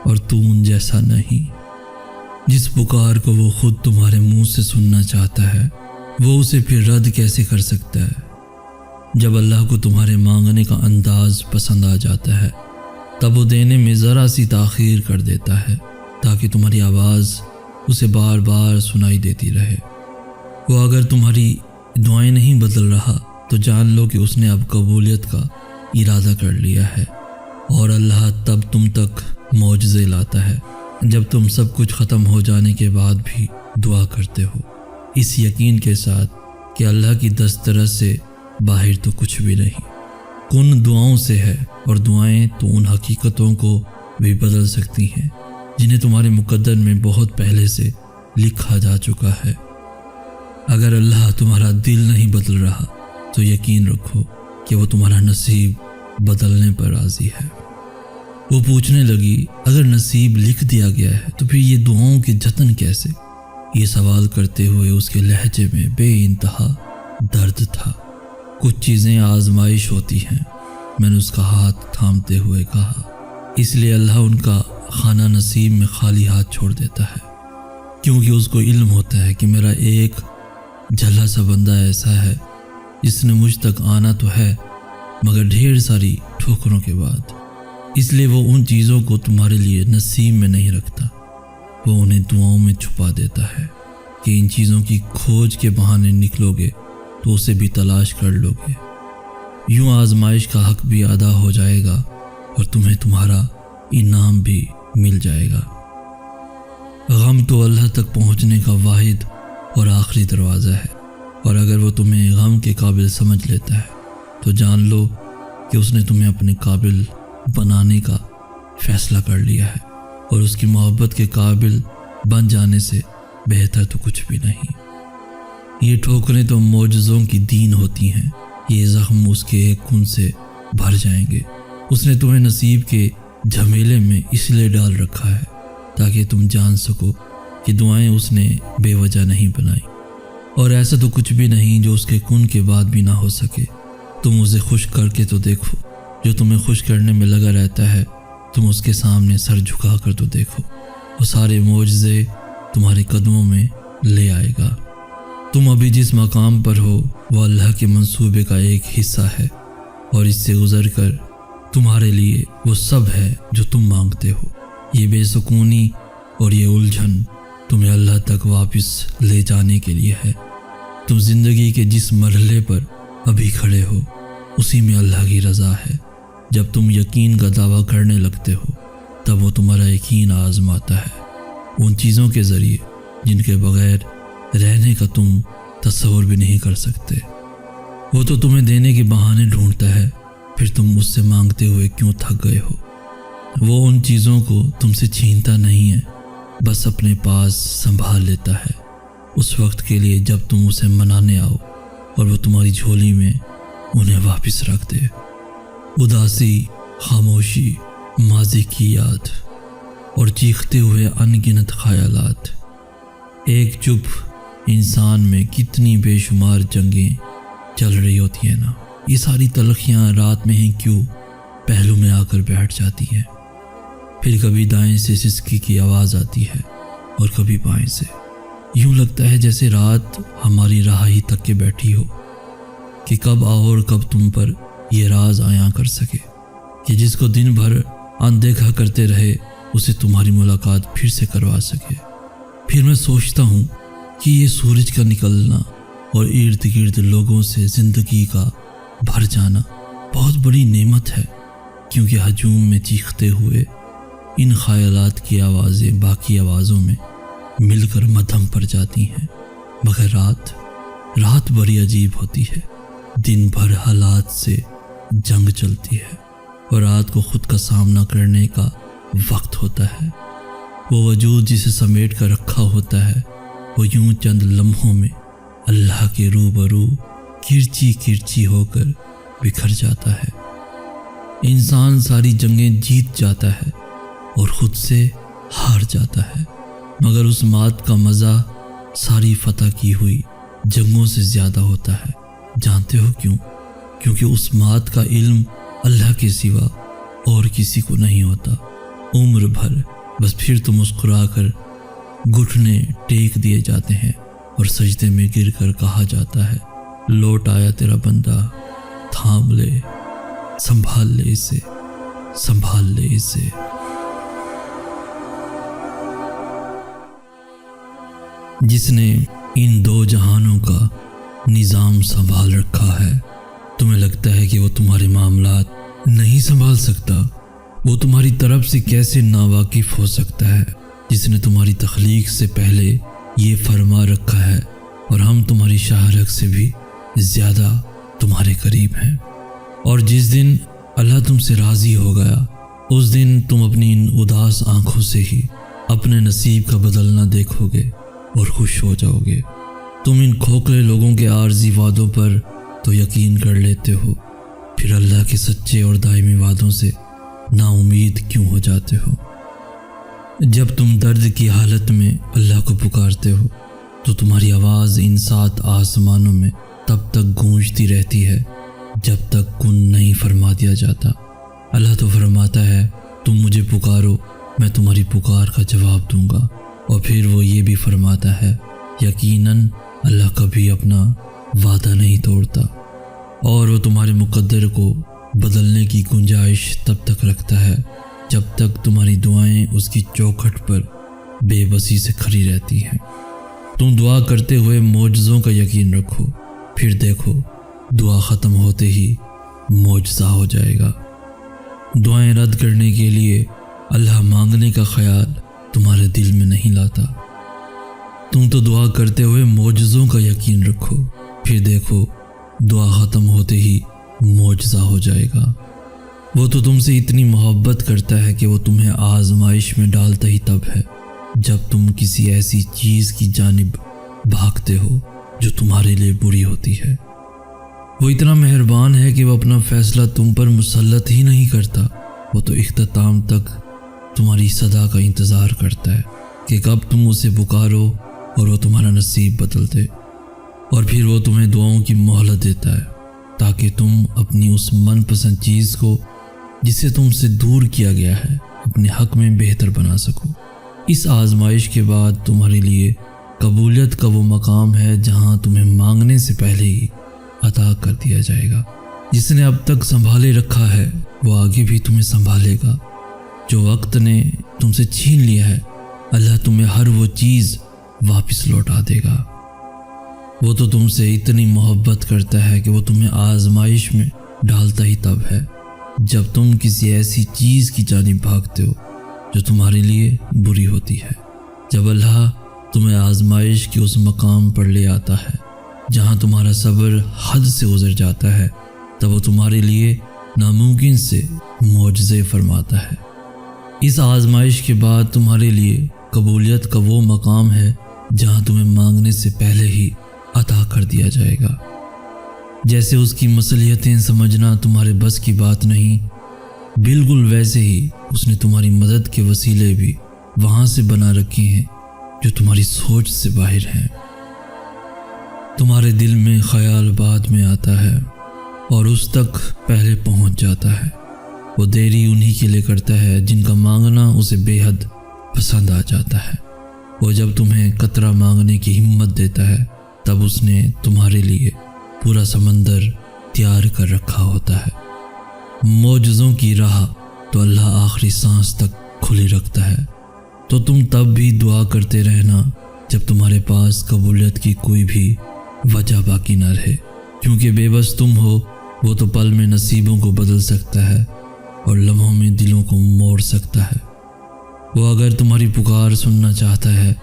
اور تو ان جیسا نہیں۔ جس پکار کو وہ خود تمہارے منہ سے سننا چاہتا ہے، وہ اسے پھر رد کیسے کر سکتا ہے؟ جب اللہ کو تمہارے مانگنے کا انداز پسند آ جاتا ہے تب وہ دینے میں ذرا سی تاخیر کر دیتا ہے تاکہ تمہاری آواز اسے بار بار سنائی دیتی رہے۔ وہ اگر تمہاری دعائیں نہیں بدل رہا تو جان لو کہ اس نے اب قبولیت کا ارادہ کر لیا ہے، اور اللہ تب تم تک معجزے لاتا ہے جب تم سب کچھ ختم ہو جانے کے بعد بھی دعا کرتے ہو، اس یقین کے ساتھ کہ اللہ کی دسترس سے باہر تو کچھ بھی نہیں۔ کن دعاؤں سے ہے، اور دعائیں تو ان حقیقتوں کو بھی بدل سکتی ہیں جنہیں تمہارے مقدر میں بہت پہلے سے لکھا جا چکا ہے۔ اگر اللہ تمہارا دل نہیں بدل رہا تو یقین رکھو کہ وہ تمہارا نصیب بدلنے پر راضی ہے۔ وہ پوچھنے لگی، اگر نصیب لکھ دیا گیا ہے تو پھر یہ دعاؤں کے جتن کیسے؟ یہ سوال کرتے ہوئے اس کے لہجے میں بے انتہا درد تھا۔ کچھ چیزیں آزمائش ہوتی ہیں، میں نے اس کا ہاتھ تھامتے ہوئے کہا، اس لیے اللہ ان کا خانہ نصیب میں خالی ہاتھ چھوڑ دیتا ہے، کیونکہ اس کو علم ہوتا ہے کہ میرا ایک جھلا سا بندہ ایسا ہے جس نے مجھ تک آنا تو ہے مگر ڈھیر ساری ٹھوکروں کے بعد۔ اس لیے وہ ان چیزوں کو تمہارے لیے نصیب میں نہیں رکھتا، وہ انہیں دعاؤں میں چھپا دیتا ہے کہ ان چیزوں کی کھوج کے بہانے نکلو گے تو اسے بھی تلاش کر لو گے۔ یوں آزمائش کا حق بھی ادا ہو جائے گا اور تمہیں تمہارا انعام بھی مل جائے گا۔ غم تو اللہ تک پہنچنے کا واحد اور آخری دروازہ ہے، اور اگر وہ تمہیں غم کے قابل سمجھ لیتا ہے تو جان لو کہ اس نے تمہیں اپنے قابل بنانے کا فیصلہ کر لیا ہے، اور اس کی محبت کے قابل بن جانے سے بہتر تو کچھ بھی نہیں۔ یہ ٹھوکریں تو معجزوں کی دین ہوتی ہیں، یہ زخم اس کے ایک خون سے بھر جائیں گے۔ اس نے تمہیں نصیب کے جھمیلے میں اس لیے ڈال رکھا ہے تاکہ تم جان سکو کہ دعائیں اس نے بے وجہ نہیں بنائی، اور ایسا تو کچھ بھی نہیں جو اس کے کن کے بعد بھی نہ ہو سکے۔ تم اسے خوش کر کے تو دیکھو، جو تمہیں خوش کرنے میں لگا رہتا ہے تم اس کے سامنے سر جھکا کر تو دیکھو، وہ سارے معجزے تمہارے قدموں میں لے آئے گا۔ تم ابھی جس مقام پر ہو وہ اللہ کے منصوبے کا ایک حصہ ہے، اور اس سے گزر کر تمہارے لیے وہ سب ہے جو تم مانگتے ہو۔ یہ بے سکونی اور یہ الجھن تمہیں اللہ تک واپس لے جانے کے لیے ہے۔ تم زندگی کے جس مرحلے پر ابھی کھڑے ہو اسی میں اللہ کی رضا ہے۔ جب تم یقین کا دعویٰ کرنے لگتے ہو تب وہ تمہارا یقین آزماتا ہے، ان چیزوں کے ذریعے جن کے بغیر رہنے کا تم تصور بھی نہیں کر سکتے۔ وہ تو تمہیں دینے کے بہانے ڈھونڈتا ہے، پھر تم اس سے مانگتے ہوئے کیوں تھک گئے ہو؟ وہ ان چیزوں کو تم سے چھینتا نہیں ہے، بس اپنے پاس سنبھال لیتا ہے اس وقت کے لیے جب تم اسے منانے آؤ اور وہ تمہاری جھولی میں انہیں واپس رکھ دے۔ اداسی، خاموشی، ماضی کی یاد اور چیختے ہوئے ان گنت خیالات، ایک چپ انسان میں کتنی بے شمار جنگیں چل رہی ہوتی ہیں نا۔ یہ ساری تلخیاں رات میں ہی کیوں پہلو میں آ کر بیٹھ جاتی ہیں۔ پھر کبھی دائیں سے سسکی کی آواز آتی ہے اور کبھی بائیں سے، یوں لگتا ہے جیسے رات ہماری راہ ہی تک کے بیٹھی ہو کہ کب آؤ اور کب تم پر یہ راز عیاں کر سکے کہ جس کو دن بھر اندیکھا کرتے رہے اسے تمہاری ملاقات پھر سے کروا سکے۔ پھر میں سوچتا ہوں کہ یہ سورج کا نکلنا اور ارد گرد لوگوں سے زندگی کا بھر جانا بہت بڑی نعمت ہے، کیونکہ ہجوم میں چیختے ہوئے ان خیالات کی آوازیں باقی آوازوں میں مل کر مدھم پر جاتی ہیں۔ مگر رات بڑی عجیب ہوتی ہے، دن بھر حالات سے جنگ چلتی ہے اور رات کو خود کا سامنا کرنے کا وقت ہوتا ہے۔ وہ وجود جسے سمیٹ کر رکھا ہوتا ہے وہ یوں چند لمحوں میں اللہ کے روبرو کرچی کرچی ہو کر بکھر جاتا ہے۔ انسان ساری جنگیں جیت جاتا ہے اور خود سے ہار جاتا ہے، مگر اس مات کا مزہ ساری فتح کی ہوئی جنگوں سے زیادہ ہوتا ہے۔ جانتے ہو کیوں؟ کیونکہ اس مات کا علم اللہ کے سوا اور کسی کو نہیں ہوتا۔ عمر بھر بس پھر تو مسکرا کر گھٹنے ٹیک دیے جاتے ہیں اور سجدے میں گر کر کہا جاتا ہے، لوٹ آیا تیرا بندہ، تھام لے، سنبھال لے اسے، سنبھال لے اسے۔ جس نے ان دو جہانوں کا نظام سنبھال رکھا ہے، تمہیں لگتا ہے کہ وہ تمہارے معاملات نہیں سنبھال سکتا؟ وہ تمہاری طرف سے کیسے ناواقف ہو سکتا ہے، جس نے تمہاری تخلیق سے پہلے یہ فرما رکھا ہے اور ہم تمہاری شاہرگ سے بھی زیادہ تمہارے قریب ہیں۔ اور جس دن اللہ تم سے راضی ہو گیا اس دن تم اپنی ان اداس آنکھوں سے ہی اپنے نصیب کا بدلنا دیکھو گے اور خوش ہو جاؤ گے۔ تم ان کھوکھلے لوگوں کے عارضی وعدوں پر تو یقین کر لیتے ہو، پھر اللہ کے سچے اور دائمی وعدوں سے نا امید کیوں ہو جاتے ہو؟ جب تم درد کی حالت میں اللہ کو پکارتے ہو تو تمہاری آواز ان 7 آسمانوں میں تب تک گونجتی رہتی ہے جب تک کن نہیں فرما دیا جاتا۔ اللہ تو فرماتا ہے تم مجھے پکارو، میں تمہاری پکار کا جواب دوں گا، اور پھر وہ یہ بھی فرماتا ہے یقیناً اللہ کبھی اپنا وعدہ نہیں توڑتا، اور وہ تمہارے مقدر کو بدلنے کی گنجائش تب تک رکھتا ہے جب تک تمہاری دعائیں اس کی چوکھٹ پر بے بسی سے کھڑی رہتی ہیں۔ تم دعا کرتے ہوئے معجزوں کا یقین رکھو، پھر دیکھو دعا ختم ہوتے ہی معجزہ ہو جائے گا۔ دعائیں رد کرنے کے لیے اللہ مانگنے کا خیال تمہارے دل میں نہیں لاتا۔ تم تو دعا کرتے ہوئے معجزوں کا یقین رکھو، پھر دیکھو دعا ختم ہوتے ہی معجزہ ہو جائے گا۔ وہ تو تم سے اتنی محبت کرتا ہے کہ وہ تمہیں آزمائش میں ڈالتا ہی تب ہے جب تم کسی ایسی چیز کی جانب بھاگتے ہو جو تمہارے لیے بری ہوتی ہے۔ وہ اتنا مہربان ہے کہ وہ اپنا فیصلہ تم پر مسلط ہی نہیں کرتا، وہ تو اختتام تک تمہاری صدا کا انتظار کرتا ہے کہ کب تم اسے پکارو اور وہ تمہارا نصیب بدل دے، اور پھر وہ تمہیں دعاؤں کی مہلت دیتا ہے تاکہ تم اپنی اس من پسند چیز کو جسے تم سے دور کیا گیا ہے اپنے حق میں بہتر بنا سکو۔ اس آزمائش کے بعد تمہارے لیے قبولیت کا وہ مقام ہے جہاں تمہیں مانگنے سے پہلے ہی عطا کر دیا جائے گا۔ جس نے اب تک سنبھالے رکھا ہے وہ آگے بھی تمہیں سنبھالے گا۔ جو وقت نے تم سے چھین لیا ہے اللہ تمہیں ہر وہ چیز واپس لوٹا دے گا۔ وہ تو تم سے اتنی محبت کرتا ہے کہ وہ تمہیں آزمائش میں ڈالتا ہی تب ہے جب تم کسی ایسی چیز کی جانب بھاگتے ہو جو تمہارے لیے بری ہوتی ہے۔ جب اللہ تمہیں آزمائش کے اس مقام پر لے آتا ہے جہاں تمہارا صبر حد سے گزر جاتا ہے تب وہ تمہارے لیے ناممکن سے معجزے فرماتا ہے۔ اس آزمائش کے بعد تمہارے لیے قبولیت کا وہ مقام ہے جہاں تمہیں مانگنے سے پہلے ہی عطا کر دیا جائے گا۔ جیسے اس کی مصلحتیں سمجھنا تمہارے بس کی بات نہیں، بالکل ویسے ہی اس نے تمہاری مدد کے وسیلے بھی وہاں سے بنا رکھے ہیں جو تمہاری سوچ سے باہر ہیں۔ تمہارے دل میں خیال بعد میں آتا ہے اور اس تک پہلے پہنچ جاتا ہے۔ وہ دیری انہی کے لیے کرتا ہے جن کا مانگنا اسے بے حد پسند آ جاتا ہے۔ وہ جب تمہیں قطرہ مانگنے کی ہمت دیتا ہے تب اس نے تمہارے لیے پورا سمندر تیار کر رکھا ہوتا ہے۔ معجزوں کی راہ تو اللہ آخری سانس تک کھلی رکھتا ہے، تو تم تب بھی دعا کرتے رہنا جب تمہارے پاس قبولیت کی کوئی بھی وجہ باقی نہ رہے، کیونکہ بے بس تم ہو وہ تو پل میں نصیبوں کو بدل سکتا ہے اور لمحوں میں دلوں کو موڑ سکتا ہے۔ وہ اگر تمہاری پکار سننا چاہتا ہے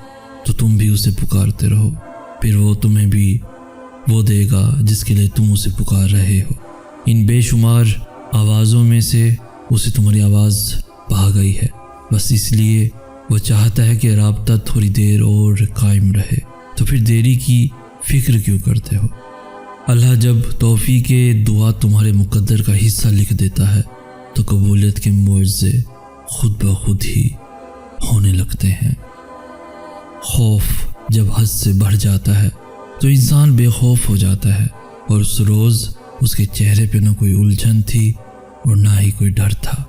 تو تم بھی اسے پکارتے رہو، پھر وہ تمہیں بھی وہ دے گا جس کے لیے تم اسے پکار رہے ہو۔ ان بے شمار آوازوں میں سے اسے تمہاری آواز پا گئی ہے، بس اس لیے وہ چاہتا ہے کہ رابطہ تھوڑی دیر اور قائم رہے، تو پھر دیری کی فکر کیوں کرتے ہو؟ اللہ جب توفیق دعا تمہارے مقدر کا حصہ لکھ دیتا ہے تو قبولیت کے معجزے خود بخود ہی ہونے لگتے ہیں۔ خوف جب حد سے بڑھ جاتا ہے تو انسان بے خوف ہو جاتا ہے، اور اس روز اس کے چہرے پہ نہ کوئی الجھن تھی اور نہ ہی کوئی ڈر تھا۔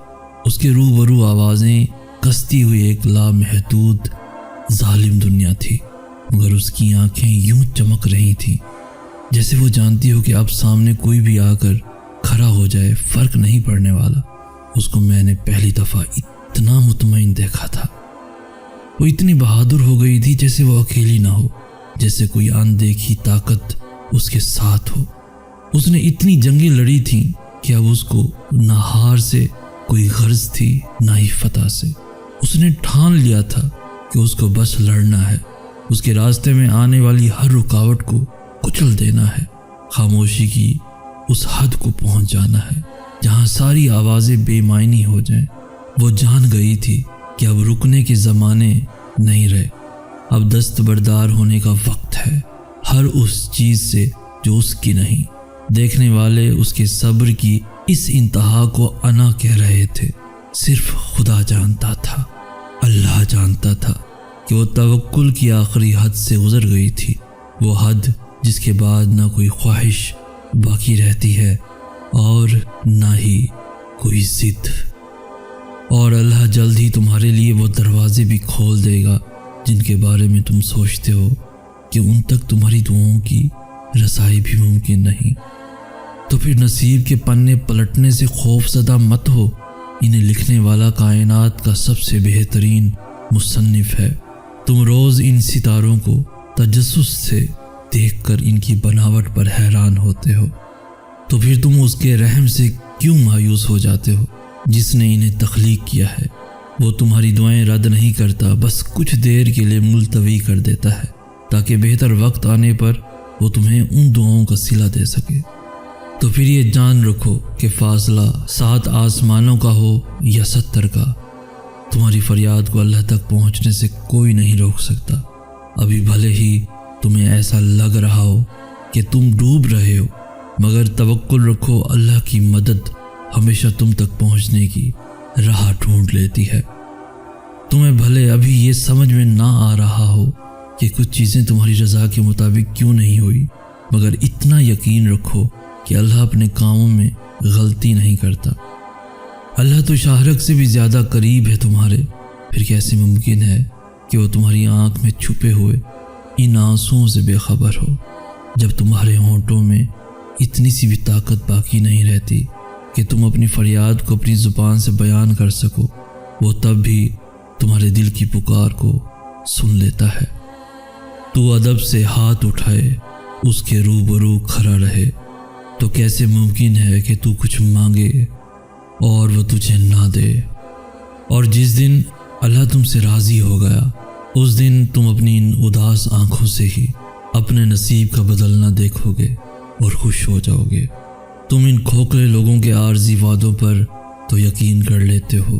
اس کے روبرو آوازیں کستی ہوئی ایک لامحدود ظالم دنیا تھی، مگر اس کی آنکھیں یوں چمک رہی تھیں جیسے وہ جانتی ہو کہ اب سامنے کوئی بھی آ کر کھڑا ہو جائے فرق نہیں پڑنے والا۔ اس کو میں نے پہلی دفعہ اتنا مطمئن دیکھا تھا، وہ اتنی بہادر ہو گئی تھی جیسے وہ اکیلی نہ ہو، جیسے کوئی اندیکھی طاقت اس کے ساتھ ہو۔ اس نے اتنی جنگیں لڑی تھیں کہ اب اس کو نہ ہار سے کوئی غرض تھی نہ ہی فتح سے۔ اس نے ٹھان لیا تھا کہ اس کو بس لڑنا ہے، اس کے راستے میں آنے والی ہر رکاوٹ کو کچل دینا ہے، خاموشی کی اس حد کو پہنچ جانا ہے جہاں ساری آوازیں بے معنی ہو جائیں۔ وہ جان گئی تھی کہ اب رکنے کے زمانے نہیں رہے، اب دستبردار ہونے کا وقت ہے ہر اس چیز سے جو اس کی نہیں۔ دیکھنے والے اس کے صبر کی اس انتہا کو انا کہہ رہے تھے، صرف خدا جانتا تھا، اللہ جانتا تھا کہ وہ توکل کی آخری حد سے گزر گئی تھی، وہ حد جس کے بعد نہ کوئی خواہش باقی رہتی ہے اور نہ ہی کوئی ضد۔ اور اللہ جلد ہی تمہارے لیے وہ دروازے بھی کھول دے گا جن کے بارے میں تم سوچتے ہو کہ ان تک تمہاری دعاؤں کی رسائی بھی ممکن نہیں۔ تو پھر نصیب کے پنے پلٹنے سے خوف زدہ مت ہو، انہیں لکھنے والا کائنات کا سب سے بہترین مصنف ہے۔ تم روز ان ستاروں کو تجسس سے دیکھ کر ان کی بناوٹ پر حیران ہوتے ہو، تو پھر تم اس کے رحم سے کیوں مایوس ہو جاتے ہو جس نے انہیں تخلیق کیا ہے؟ وہ تمہاری دعائیں رد نہیں کرتا، بس کچھ دیر کے لیے ملتوی کر دیتا ہے تاکہ بہتر وقت آنے پر وہ تمہیں ان دعاؤں کا صلہ دے سکے۔ تو پھر یہ جان رکھو کہ فاصلہ 7 آسمانوں کا ہو یا 70 کا، تمہاری فریاد کو اللہ تک پہنچنے سے کوئی نہیں روک سکتا۔ ابھی بھلے ہی تمہیں ایسا لگ رہا ہو کہ تم ڈوب رہے ہو، مگر توکل رکھو، اللہ کی مدد ہمیشہ تم تک پہنچنے کی راہ ڈھونڈ لیتی ہے۔ تمہیں بھلے ابھی یہ سمجھ میں نہ آ رہا ہو کہ کچھ چیزیں تمہاری رضا کے مطابق کیوں نہیں ہوئی، مگر اتنا یقین رکھو کہ اللہ اپنے کاموں میں غلطی نہیں کرتا۔ اللہ تو شاہرگ سے بھی زیادہ قریب ہے تمہارے، پھر کیسے ممکن ہے کہ وہ تمہاری آنکھ میں چھپے ہوئے ان آنسوؤں سے بے خبر ہو؟ جب تمہارے ہونٹوں میں اتنی سی بھی طاقت باقی نہیں رہتی کہ تم اپنی فریاد کو اپنی زبان سے بیان کر سکو، وہ تب بھی تمہارے دل کی پکار کو سن لیتا ہے۔ تو ادب سے ہاتھ اٹھائے، اس کے روبرو کھڑا رہے، تو کیسے ممکن ہے کہ تو کچھ مانگے اور وہ تجھے نہ دے؟ اور جس دن اللہ تم سے راضی ہو گیا، اس دن تم اپنی ان اداس آنکھوں سے ہی اپنے نصیب کا بدلنا دیکھو گے اور خوش ہو جاؤ گے۔ تم ان کھوکھلے لوگوں کے عارضی وعدوں پر تو یقین کر لیتے ہو،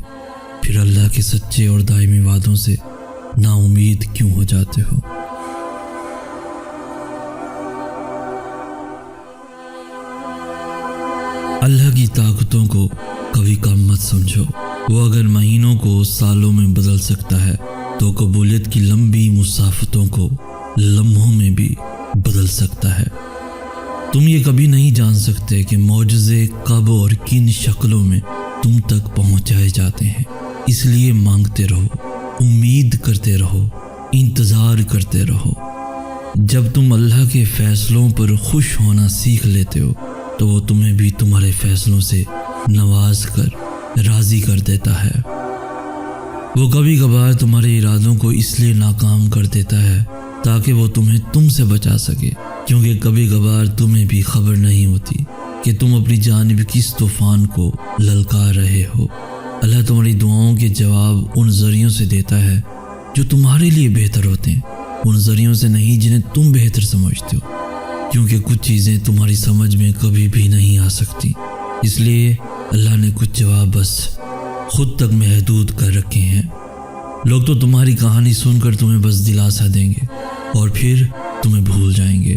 پھر اللہ کے سچے اور دائمی وعدوں سے نا امید کیوں ہو جاتے ہو؟ اللہ کی طاقتوں کو کبھی کم مت سمجھو، وہ اگر مہینوں کو سالوں میں بدل سکتا ہے تو قبولیت کی لمبی مسافتوں کو لمحوں میں بھی بدل سکتا ہے۔ تم یہ کبھی نہیں جان سکتے کہ معجزے کب اور کن شکلوں میں تم تک پہنچائے جاتے ہیں، اس لیے مانگتے رہو، امید کرتے رہو، انتظار کرتے رہو۔ جب تم اللہ کے فیصلوں پر خوش ہونا سیکھ لیتے ہو تو وہ تمہیں بھی تمہارے فیصلوں سے نواز کر راضی کر دیتا ہے۔ وہ کبھی کبھار تمہارے ارادوں کو اس لیے ناکام کر دیتا ہے تاکہ وہ تمہیں تم سے بچا سکے، کیونکہ کبھی کبھار تمہیں بھی خبر نہیں ہوتی کہ تم اپنی جانب کس طوفان کو للکار رہے ہو۔ اللہ تمہاری دعاؤں کے جواب ان ذریعوں سے دیتا ہے جو تمہارے لیے بہتر ہوتے ہیں، ان ذریعوں سے نہیں جنہیں تم بہتر سمجھتے ہو، کیونکہ کچھ چیزیں تمہاری سمجھ میں کبھی بھی نہیں آ سکتی، اس لیے اللہ نے کچھ جواب بس خود تک محدود کر رکھے ہیں۔ لوگ تو تمہاری کہانی سن کر تمہیں بس دلاسا دیں گے اور پھر تمہیں بھول جائیں گے،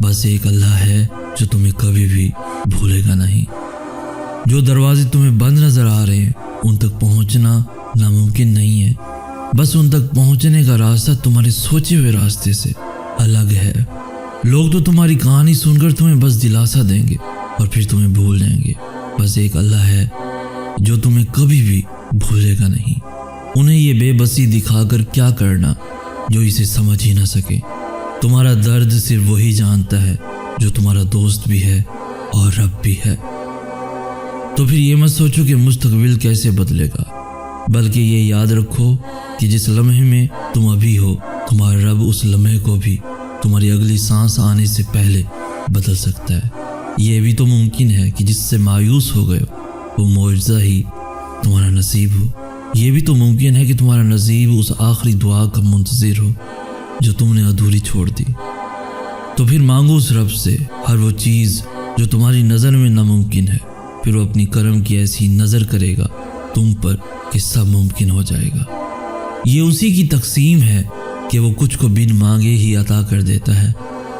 بس ایک اللہ ہے جو تمہیں کبھی بھی بھولے گا نہیں۔ جو دروازے تمہیں بند نظر آ رہے ہیں ان تک پہنچنا ناممکن نہیں ہے، بس ان تک پہنچنے کا راستہ تمہارے سوچے ہوئے راستے سے الگ ہے۔ لوگ تو تمہاری کہانی سن کر تمہیں بس دلاسا دیں گے اور پھر تمہیں بھول جائیں گے، بس ایک اللہ ہے جو تمہیں کبھی بھی بھولے گا نہیں۔ انہیں یہ بے بسی دکھا کر کیا کرنا جو اسے سمجھ ہی نہ سکے۔ تمہارا درد صرف وہی جانتا ہے جو تمہارا دوست بھی ہے اور رب بھی ہے۔ تو پھر یہ مت سوچو کہ مستقبل کیسے بدلے گا، بلکہ یہ یاد رکھو کہ جس لمحے میں تم ابھی ہو، تمہارا رب اس لمحے کو بھی تمہاری اگلی سانس آنے سے پہلے بدل سکتا ہے۔ یہ بھی تو ممکن ہے کہ جس سے مایوس ہو گئے ہو وہ معجزہ ہی تمہارا نصیب ہو۔ یہ بھی تو ممکن ہے کہ تمہارا نصیب اس آخری دعا کا منتظر ہو جو تم نے ادھوری چھوڑ دی۔ تو پھر مانگو اس رب سے ہر وہ چیز جو تمہاری نظر میں ناممکن ہے، پھر وہ اپنی کرم کی ایسی نظر کرے گا تم پر کہ سب ممکن ہو جائے گا۔ یہ اسی کی تقسیم ہے کہ وہ کچھ کو بن مانگے ہی عطا کر دیتا ہے،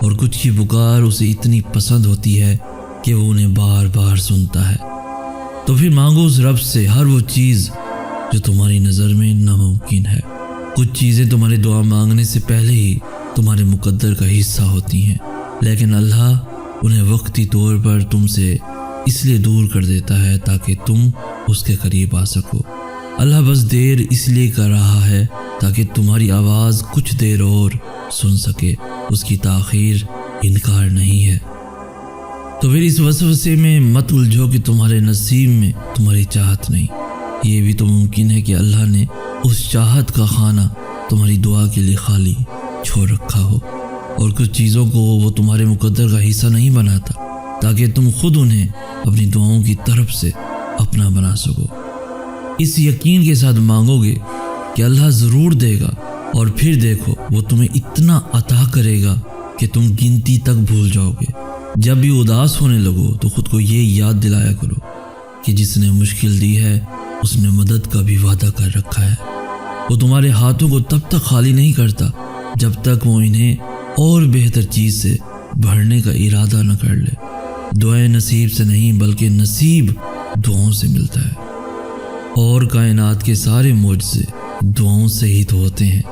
اور کچھ کی پکار اسے اتنی پسند ہوتی ہے کہ وہ انہیں بار بار سنتا ہے۔ تو پھر مانگو اس رب سے ہر وہ چیز جو تمہاری نظر میں ناممکن ہے۔ کچھ چیزیں تمہارے دعا مانگنے سے پہلے ہی تمہارے مقدر کا حصہ ہوتی ہیں، لیکن اللہ انہیں وقتی طور پر تم سے اس لیے دور کر دیتا ہے تاکہ تم اس کے قریب آ سکو۔ اللہ بس دیر اس لیے کر رہا ہے تاکہ تمہاری آواز کچھ دیر اور سن سکے، اس کی تاخیر انکار نہیں ہے۔ تو پھر اس وسوسے میں مت الجھو کہ تمہارے نصیب میں تمہاری چاہت نہیں۔ یہ بھی تو ممکن ہے کہ اللہ نے اس چاہت کا خانہ تمہاری دعا کے لیے خالی چھوڑ رکھا ہو، اور کچھ چیزوں کو وہ تمہارے مقدر کا حصہ نہیں بناتا تاکہ تم خود انہیں اپنی دعاؤں کی طرف سے اپنا بنا سکو۔ اس یقین کے ساتھ مانگو گے کہ اللہ ضرور دے گا، اور پھر دیکھو وہ تمہیں اتنا عطا کرے گا کہ تم گنتی تک بھول جاؤ گے۔ جب بھی اداس ہونے لگو تو خود کو یہ یاد دلایا کرو کہ جس نے مشکل دی ہے اس نے مدد کا بھی وعدہ کر رکھا ہے۔ وہ تمہارے ہاتھوں کو تب تک خالی نہیں کرتا جب تک وہ انہیں اور بہتر چیز سے بھرنے کا ارادہ نہ کر لے۔ دعائیں نصیب سے نہیں بلکہ نصیب دعاؤں سے ملتا ہے، اور کائنات کے سارے معجزے دعاؤں سے ہی تو ہوتے ہیں۔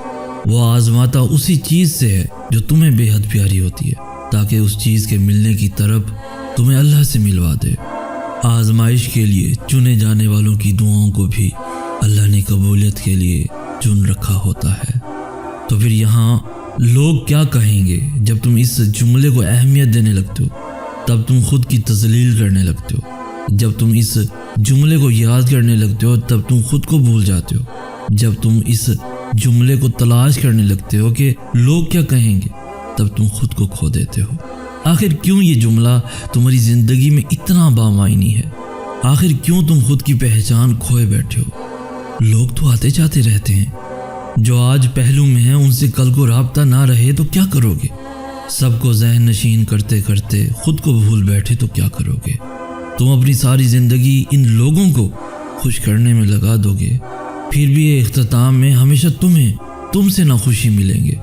وہ آزماتا اسی چیز سے ہے جو تمہیں بے حد پیاری ہوتی ہے، تاکہ اس چیز کے ملنے کی طرف تمہیں اللہ سے ملوا دے۔ آزمائش کے لیے چنے جانے والوں کی دعاؤں کو بھی اللہ نے قبولیت کے لیے چن رکھا ہوتا ہے۔ تو پھر یہاں لوگ کیا کہیں گے جب تم اس جملے کو اہمیت دینے لگتے ہو، تب تم خود کی تذلیل کرنے لگتے ہو۔ جب تم اس جملے کو یاد کرنے لگتے ہو تب تم خود کو بھول جاتے ہو۔ جب تم اس جملے کو تلاش کرنے لگتے ہو کہ لوگ کیا کہیں گے، تب تم خود کو کھو دیتے ہو۔ آخر کیوں یہ جملہ تمہاری زندگی میں اتنا بامعنی ہے؟ آخر کیوں تم خود کی پہچان کھوئے بیٹھے ہو؟ لوگ تو آتے جاتے رہتے ہیں، جو آج پہلو میں ہیں ان سے کل کو رابطہ نہ رہے تو کیا کرو گے؟ سب کو ذہن نشین کرتے کرتے خود کو بھول بیٹھے تو کیا کرو گے؟ تم اپنی ساری زندگی ان لوگوں کو خوش کرنے میں لگا دو گے، پھر بھی یہ اختتام میں ہمیشہ تم سے ناخوشی ملیں گے۔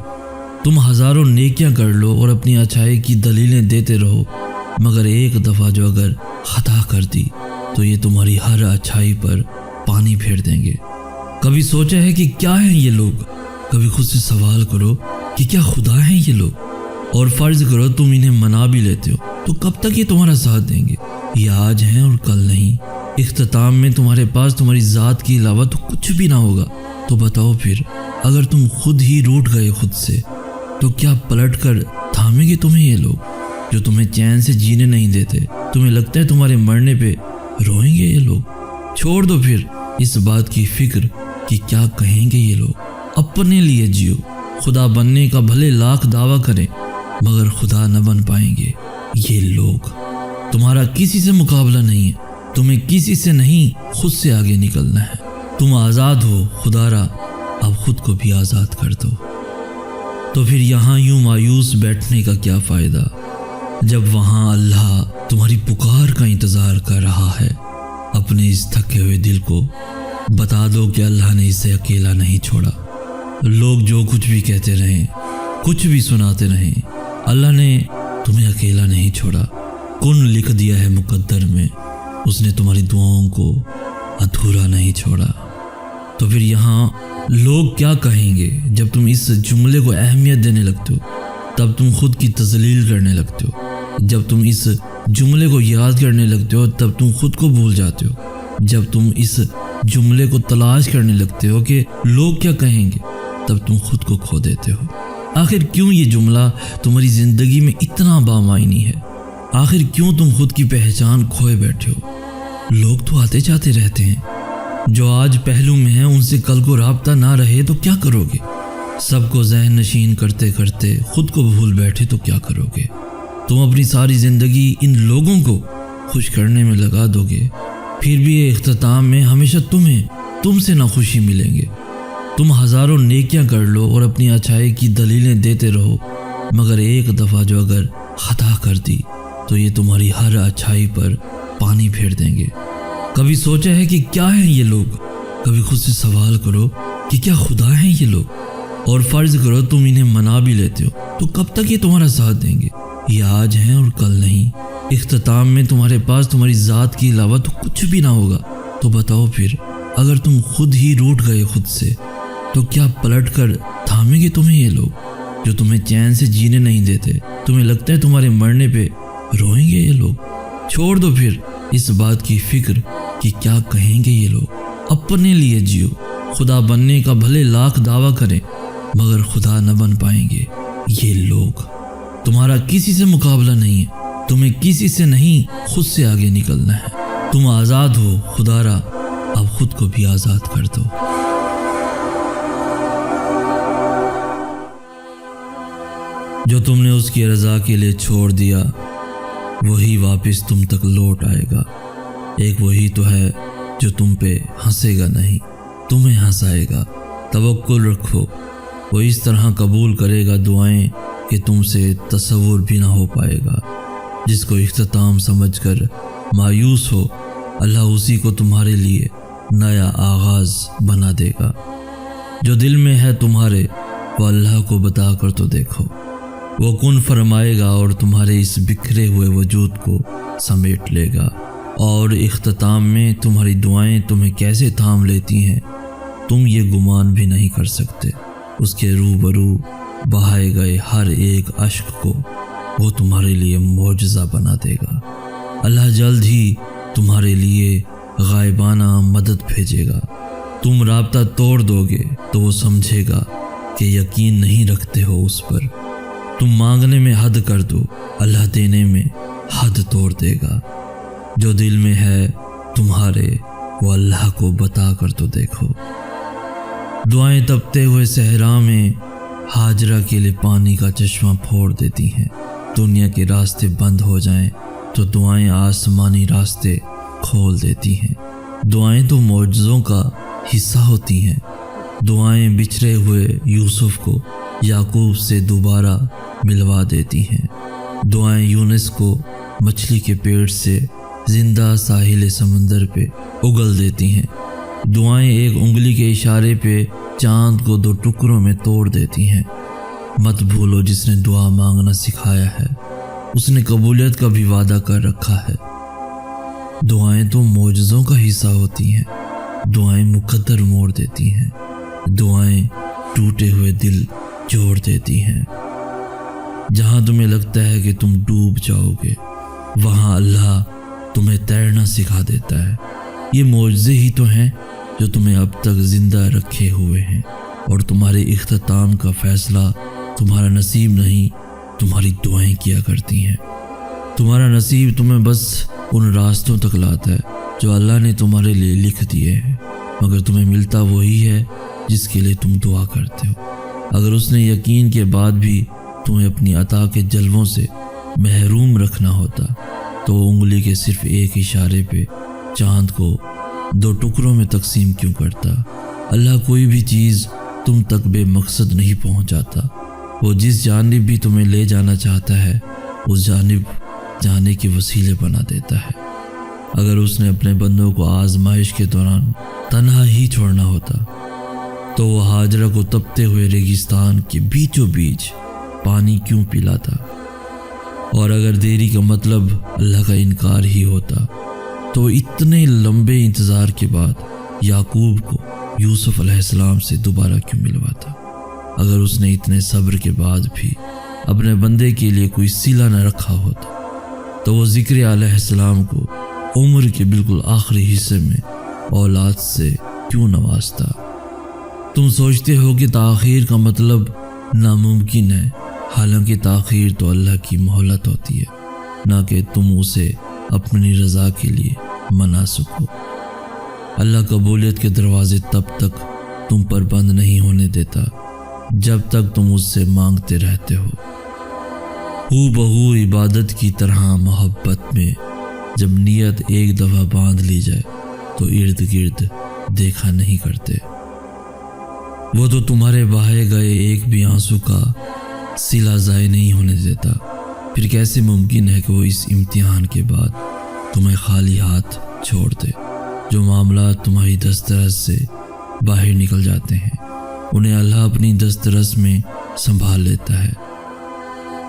تم ہزاروں نیکیاں کر لو اور اپنی اچھائی کی دلیلیں دیتے رہو، مگر ایک دفعہ جو اگر خطا کر دی تو یہ تمہاری ہر اچھائی پر پانی پھیر دیں گے۔ کبھی سوچا ہے کہ کیا ہیں یہ لوگ؟ کبھی خود سے سوال کرو کہ کیا خدا ہیں یہ لوگ؟ اور فرض کرو تم انہیں منا بھی لیتے ہو تو کب تک یہ تمہارا ساتھ دیں گے؟ یہ آج ہیں اور کل نہیں۔ اختتام میں تمہارے پاس تمہاری ذات کے علاوہ تو کچھ بھی نہ ہوگا۔ تو بتاؤ پھر، اگر تم خود ہی روٹھ گئے خود سے تو کیا پلٹ کر تھامیں گے تمہیں یہ لوگ جو تمہیں چین سے جینے نہیں دیتے؟ تمہیں لگتا ہے تمہارے مرنے پہ روئیں گے یہ لوگ؟ چھوڑ دو پھر اس بات کی فکر کہ کیا کہیں گے یہ لوگ۔ اپنے لیے جیو۔ خدا بننے کا بھلے لاکھ دعویٰ کریں مگر خدا نہ بن پائیں گے یہ لوگ۔ تمہارا کسی سے مقابلہ نہیں ہے، تمہیں کسی سے نہیں خود سے آگے نکلنا ہے۔ تم آزاد ہو، خدا را اب خود کو بھی آزاد کر دو۔ تو پھر یہاں یوں مایوس بیٹھنے کا کیا فائدہ جب وہاں اللہ تمہاری پکار کا انتظار کر رہا ہے؟ اپنے اس تھکے ہوئے دل کو بتا دو کہ اللہ نے اسے اکیلا نہیں چھوڑا۔ لوگ جو کچھ بھی کہتے رہیں، کچھ بھی سناتے رہیں، اللہ نے تمہیں اکیلا نہیں چھوڑا۔ کن لکھ دیا ہے مقدر میں، اس نے تمہاری دعاؤں کو ادھورا نہیں چھوڑا۔ تو پھر یہاں لوگ کیا کہیں گے جب تم اس جملے کو اہمیت دینے لگتے ہو، تب تم خود کی تذلیل کرنے لگتے ہو۔ جب تم اس جملے کو یاد کرنے لگتے ہو تب تم خود کو بھول جاتے ہو۔ جب تم اس جملے کو تلاش کرنے لگتے ہو کہ لوگ کیا کہیں گے، تب تم خود کو کھو دیتے ہو۔ آخر کیوں یہ جملہ تمہاری زندگی میں اتنا بامعنی ہے؟ آخر کیوں تم خود کی پہچان کھوئے بیٹھے ہو؟ لوگ تو آتے جاتے رہتے ہیں، جو آج پہلو میں ہیں ان سے کل کو رابطہ نہ رہے تو کیا کرو گے؟ سب کو ذہن نشین کرتے کرتے خود کو بھول بیٹھے تو کیا کرو گے؟ تم اپنی ساری زندگی ان لوگوں کو خوش کرنے میں لگا دو گے، پھر بھی یہ اختتام میں ہمیشہ تم سے ناخوشی ملیں گے۔ تم ہزاروں نیکیاں کر لو اور اپنی اچھائی کی دلیلیں دیتے رہو، مگر ایک دفعہ جو اگر خطا کر دی تو یہ تمہاری ہر اچھائی پر پانی پھیر دیں گے۔ کبھی سوچا ہے کہ کیا ہیں یہ لوگ؟ کبھی خود سے سوال کرو کہ کیا خدا ہیں یہ لوگ؟ اور فرض کرو تم انہیں منا بھی لیتے ہو تو کب تک یہ تمہارا ساتھ دیں گے؟ یہ آج ہیں اور کل نہیں۔ اختتام میں تمہارے پاس تمہاری ذات کے علاوہ تو کچھ بھی نہ ہوگا۔ تو بتاؤ پھر، اگر تم خود ہی روٹھ گئے خود سے تو کیا پلٹ کر تھامیں گے تمہیں یہ لوگ جو تمہیں چین سے جینے نہیں دیتے؟ تمہیں لگتا ہے تمہارے مرنے پہ روئیں گے یہ لوگ؟ چھوڑ دو پھر اس بات کی فکر کہ کیا کہیں گے یہ لوگ۔ اپنے لیے جیو۔ خدا بننے کا بھلے لاکھ دعویٰ کریں مگر خدا نہ بن پائیں گے یہ لوگ۔ تمہارا کسی سے مقابلہ نہیں ہے، تمہیں کسی سے نہیں خود سے آگے نکلنا ہے۔ تم آزاد ہو، خدا را اب خود کو بھی آزاد کر دو۔ جو تم نے اس کی رضا کے لیے چھوڑ دیا وہی واپس تم تک لوٹ آئے گا۔ ایک وہی تو ہے جو تم پہ ہنسے گا نہیں، تمہیں ہنسائے گا۔ توکل رکھو، وہ اس طرح قبول کرے گا دعائیں کہ تم سے تصور بھی نہ ہو پائے گا۔ جس کو اختتام سمجھ کر مایوس ہو، اللہ اسی کو تمہارے لیے نیا آغاز بنا دے گا۔ جو دل میں ہے تمہارے، وہ اللہ کو بتا کر تو دیکھو، وہ کن فرمائے گا اور تمہارے اس بکھرے ہوئے وجود کو سمیٹ لے گا۔ اور اختتام میں تمہاری دعائیں تمہیں کیسے تھام لیتی ہیں، تم یہ گمان بھی نہیں کر سکتے۔ اس کے روبرو بہائے گئے ہر ایک اشک کو وہ تمہارے لیے معجزہ بنا دے گا۔ اللہ جلد ہی تمہارے لیے غائبانہ مدد بھیجے گا۔ تم رابطہ توڑ دو گے تو وہ سمجھے گا کہ یقین نہیں رکھتے ہو اس پر۔ تم مانگنے میں حد کر دو، اللہ دینے میں حد توڑ دے گا۔ جو دل میں ہے تمہارے، وہ اللہ کو بتا کر تو دیکھو۔ دعائیں تپتے ہوئے صحرا میں ہاجرہ کے لیے پانی کا چشمہ پھوڑ دیتی ہیں۔ دنیا کے راستے بند ہو جائیں تو دعائیں آسمانی راستے کھول دیتی ہیں۔ دعائیں تو معجزوں کا حصہ ہوتی ہیں۔ دعائیں بچھڑے ہوئے یوسف کو یعقوب سے دوبارہ ملوا دیتی ہیں۔ دعائیں یونس کو مچھلی کے پیٹ سے زندہ ساحل سمندر پہ اگل دیتی ہیں۔ دعائیں ایک انگلی کے اشارے پہ چاند کو 2 ٹکڑوں میں توڑ دیتی ہیں۔ مت بھولو، جس نے دعا مانگنا سکھایا ہے اس نے قبولیت کا بھی وعدہ کر رکھا ہے۔ دعائیں تو معجزوں کا حصہ ہوتی ہیں۔ دعائیں مقدر موڑ دیتی ہیں۔ دعائیں ٹوٹے ہوئے دل جوڑ دیتی ہیں۔ جہاں تمہیں لگتا ہے کہ تم ڈوب جاؤ گے، وہاں اللہ تمہیں تیرنا سکھا دیتا ہے۔ یہ معجزے ہی تو ہیں جو تمہیں اب تک زندہ رکھے ہوئے ہیں، اور تمہارے اختتام کا فیصلہ تمہارا نصیب نہیں، تمہاری دعائیں کیا کرتی ہیں۔ تمہارا نصیب تمہیں بس ان راستوں تک لاتا ہے جو اللہ نے تمہارے لیے لکھ دیے ہیں، مگر تمہیں ملتا وہی ہے جس کے لیے تم دعا کرتے ہو۔ اگر اس نے یقین کے بعد بھی تمہیں اپنی عطا کے جلووں سے محروم رکھنا ہوتا تو وہ انگلی کے صرف ایک اشارے پہ چاند کو 2 ٹکڑوں میں تقسیم کیوں کرتا؟ اللہ کوئی بھی چیز تم تک بے مقصد نہیں پہنچاتا۔ وہ جس جانب بھی تمہیں لے جانا چاہتا ہے اس جانب جانے کے وسیلے بنا دیتا ہے۔ اگر اس نے اپنے بندوں کو آزمائش کے دوران تنہا ہی چھوڑنا ہوتا تو وہ ہاجرہ کو تپتے ہوئے ریگستان کے بیچوں بیچ پانی کیوں پلاتا؟ اور اگر دیری کا مطلب اللہ کا انکار ہی ہوتا تو اتنے لمبے انتظار کے بعد یعقوب کو یوسف علیہ السلام سے دوبارہ کیوں ملواتا؟ اگر اس نے اتنے صبر کے بعد بھی اپنے بندے کے لیے کوئی صلہ نہ رکھا ہوتا تو وہ ذکر علیہ السلام کو عمر کے بالکل آخری حصے میں اولاد سے کیوں نوازتا؟ تم سوچتے ہو کہ تاخیر کا مطلب ناممکن ہے، حالانکہ تاخیر تو اللہ کی مہلت ہوتی ہے، نہ کہ تم اسے اپنی رضا کے لیے منا سکو۔ اللہ قبولیت کے دروازے تب تک تم پر بند نہیں ہونے دیتا جب تک تم اس سے مانگتے رہتے ہو۔ بہو عبادت کی طرح محبت میں جب نیت ایک دفعہ باندھ لی جائے تو ارد گرد دیکھا نہیں کرتے۔ وہ تو تمہارے بہائے گئے ایک بھی آنسو کا صلہ ضائع نہیں ہونے دیتا، پھر کیسے ممکن ہے کہ وہ اس امتحان کے بعد تمہیں خالی ہاتھ چھوڑ دے؟ جو معاملات تمہاری دسترس سے باہر نکل جاتے ہیں انہیں اللہ اپنی دسترس میں سنبھال لیتا ہے،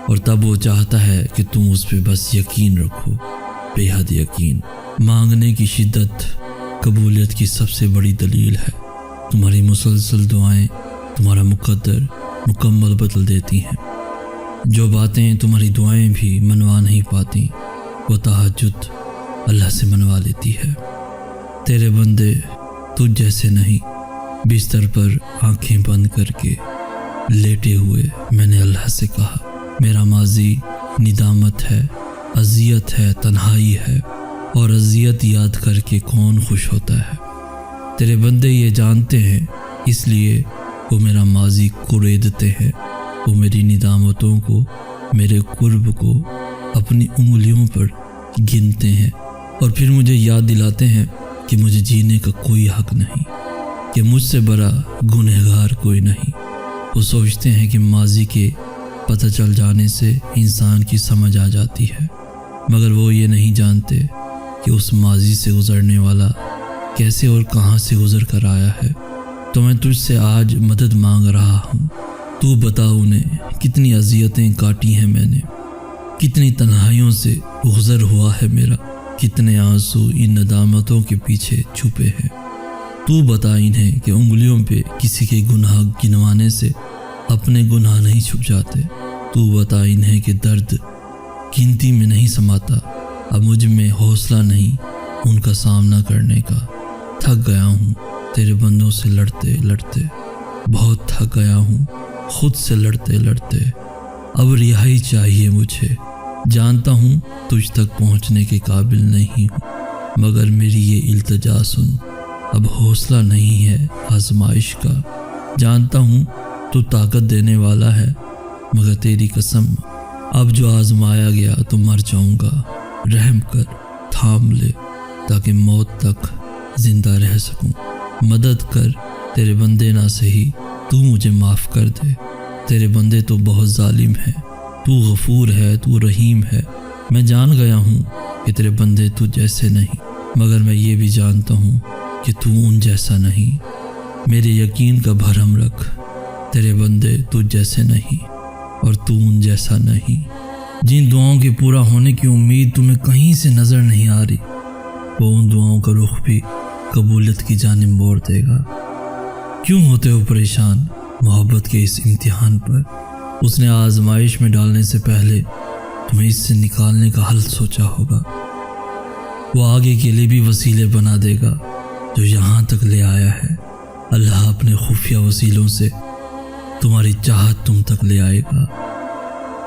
اور تب وہ چاہتا ہے کہ تم اس پہ بس یقین رکھو، بے حد یقین۔ مانگنے کی شدت قبولیت کی سب سے بڑی دلیل ہے۔ تمہاری مسلسل دعائیں تمہارا مقدر مکمل بدل دیتی ہیں۔ جو باتیں تمہاری دعائیں بھی منوا نہیں پاتی وہ تہجد اللہ سے منوا لیتی ہے۔ تیرے بندے تجھ جیسے نہیں۔ بستر پر آنکھیں بند کر کے لیٹے ہوئے میں نے اللہ سے کہا، میرا ماضی ندامت ہے، اذیت ہے، تنہائی ہے، اور اذیت یاد کر کے کون خوش ہوتا ہے؟ تیرے بندے یہ جانتے ہیں، اس لیے وہ میرا ماضی کوریدتے ہیں۔ وہ میری ندامتوں کو، میرے قرب کو اپنی انگلیوں پر گنتے ہیں، اور پھر مجھے یاد دلاتے ہیں کہ مجھے جینے کا کوئی حق نہیں، کہ مجھ سے بڑا گنہگار کوئی نہیں۔ وہ سوچتے ہیں کہ ماضی کے پتہ چل جانے سے انسان کی سمجھ آ جاتی ہے، مگر وہ یہ نہیں جانتے کہ اس ماضی سے گزرنے والا کیسے اور کہاں سے گزر کر آیا ہے۔ تو میں تجھ سے آج مدد مانگ رہا ہوں، تو بتا انہیں کتنی اذیتیں کاٹی ہیں میں نے، کتنی تنہائیوں سے گزر ہوا ہے میرا، کتنے آنسو ان ندامتوں کے پیچھے چھپے ہیں۔ تو بتا انہیں کہ انگلیوں پہ کسی کے گناہ گنوانے سے اپنے گناہ نہیں چھپ جاتے۔ تو بتا انہیں کہ درد گنتی میں نہیں سماتا، اب مجھ میں حوصلہ نہیں ان کا سامنا کرنے کا۔ تھک گیا ہوں تیرے بندوں سے لڑتے لڑتے، بہت تھک گیا ہوں خود سے لڑتے لڑتے، اب رہائی چاہیے مجھے۔ جانتا ہوں تجھ تک پہنچنے کے قابل نہیں ہوں، مگر میری یہ التجا سن، اب حوصلہ نہیں ہے آزمائش کا۔ جانتا ہوں تو طاقت دینے والا ہے، مگر تیری قسم اب جو آزمایا گیا تو مر جاؤں گا۔ رحم کر، تھام لے تاکہ موت تک زندہ رہ سکوں۔ مدد کر، تیرے بندے نہ سہی تو مجھے معاف کر دے۔ تیرے بندے تو بہت ظالم ہیں، تو غفور ہے، تو رحیم ہے۔ میں جان گیا ہوں کہ تیرے بندے تو جیسے نہیں، مگر میں یہ بھی جانتا ہوں کہ تو ان جیسا نہیں۔ میرے یقین کا بھرم رکھ، تیرے بندے تو جیسے نہیں اور تو ان جیسا نہیں۔ جن دعاؤں کے پورا ہونے کی امید تمہیں کہیں سے نظر نہیں آ رہی، وہ ان دعاؤں کا رخ بھی قبولیت کی جانب موڑ دے گا۔ کیوں ہوتے ہو پریشان محبت کے اس امتحان پر؟ اس نے آزمائش میں ڈالنے سے پہلے تمہیں اس سے نکالنے کا حل سوچا ہوگا۔ وہ آگے کے لیے بھی وسیلے بنا دے گا جو یہاں تک لے آیا ہے۔ اللہ اپنے خفیہ وسیلوں سے تمہاری چاہت تم تک لے آئے گا۔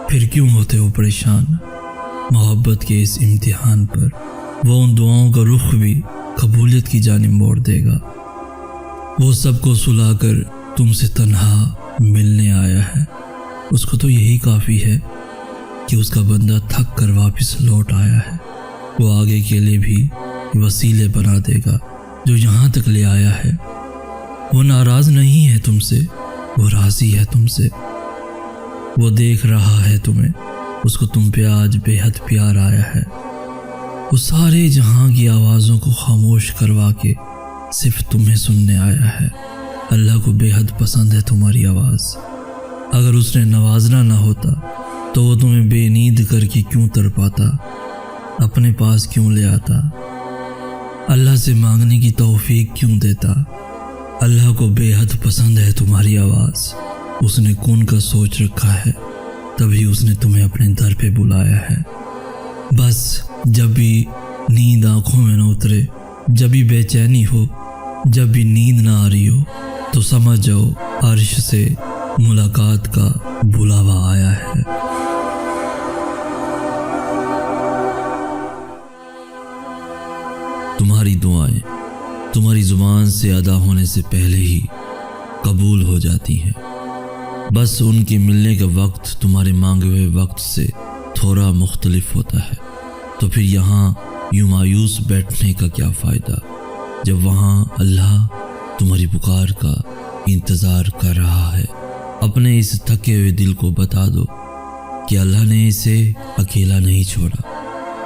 پھر کیوں ہوتے ہو پریشان محبت کے اس امتحان پر؟ وہ ان دعاؤں کا رخ بھی قبولیت کی جانب موڑ دے گا۔ وہ سب کو سلا کر تم سے تنہا ملنے آیا ہے۔ اس کو تو یہی کافی ہے کہ اس کا بندہ تھک کر واپس لوٹ آیا ہے۔ وہ آگے کے لیے بھی وسیلے بنا دے گا جو یہاں تک لے آیا ہے۔ وہ ناراض نہیں ہے تم سے، وہ راضی ہے تم سے۔ وہ دیکھ رہا ہے تمہیں، اس کو تم پہ آج بے حد پیار آیا ہے۔ وہ سارے جہاں کی آوازوں کو خاموش کروا کے صرف تمہیں سننے آیا ہے۔ اللہ کو بے حد پسند ہے تمہاری آواز۔ اگر اس نے نوازنا نہ ہوتا تو وہ تمہیں بے نیند کر کے کیوں تڑپاتا، اپنے پاس کیوں لے آتا، اللہ سے مانگنے کی توفیق کیوں دیتا۔ اللہ کو بے حد پسند ہے تمہاری آواز۔ اس نے کون کا سوچ رکھا ہے، تبھی اس نے تمہیں اپنے در پہ بلایا ہے۔ بس جب بھی نیند آنکھوں میں نہ اترے، جب بھی بے چینی ہو، جب بھی نیند نہ آ رہی ہو، تو سمجھ جاؤ عرش سے ملاقات کا بلاوا آیا ہے۔ تمہاری دعائیں تمہاری زبان سے ادا ہونے سے پہلے ہی قبول ہو جاتی ہیں، بس ان کے ملنے کا وقت تمہارے مانگے ہوئے وقت سے تھوڑا مختلف ہوتا ہے۔ تو پھر یہاں یوں مایوس بیٹھنے کا کیا فائدہ، جب وہاں اللہ تمہاری پکار کا انتظار کر رہا ہے۔ اپنے اس تھکے ہوئے دل کو بتا دو کہ اللہ نے اسے اکیلا نہیں چھوڑا،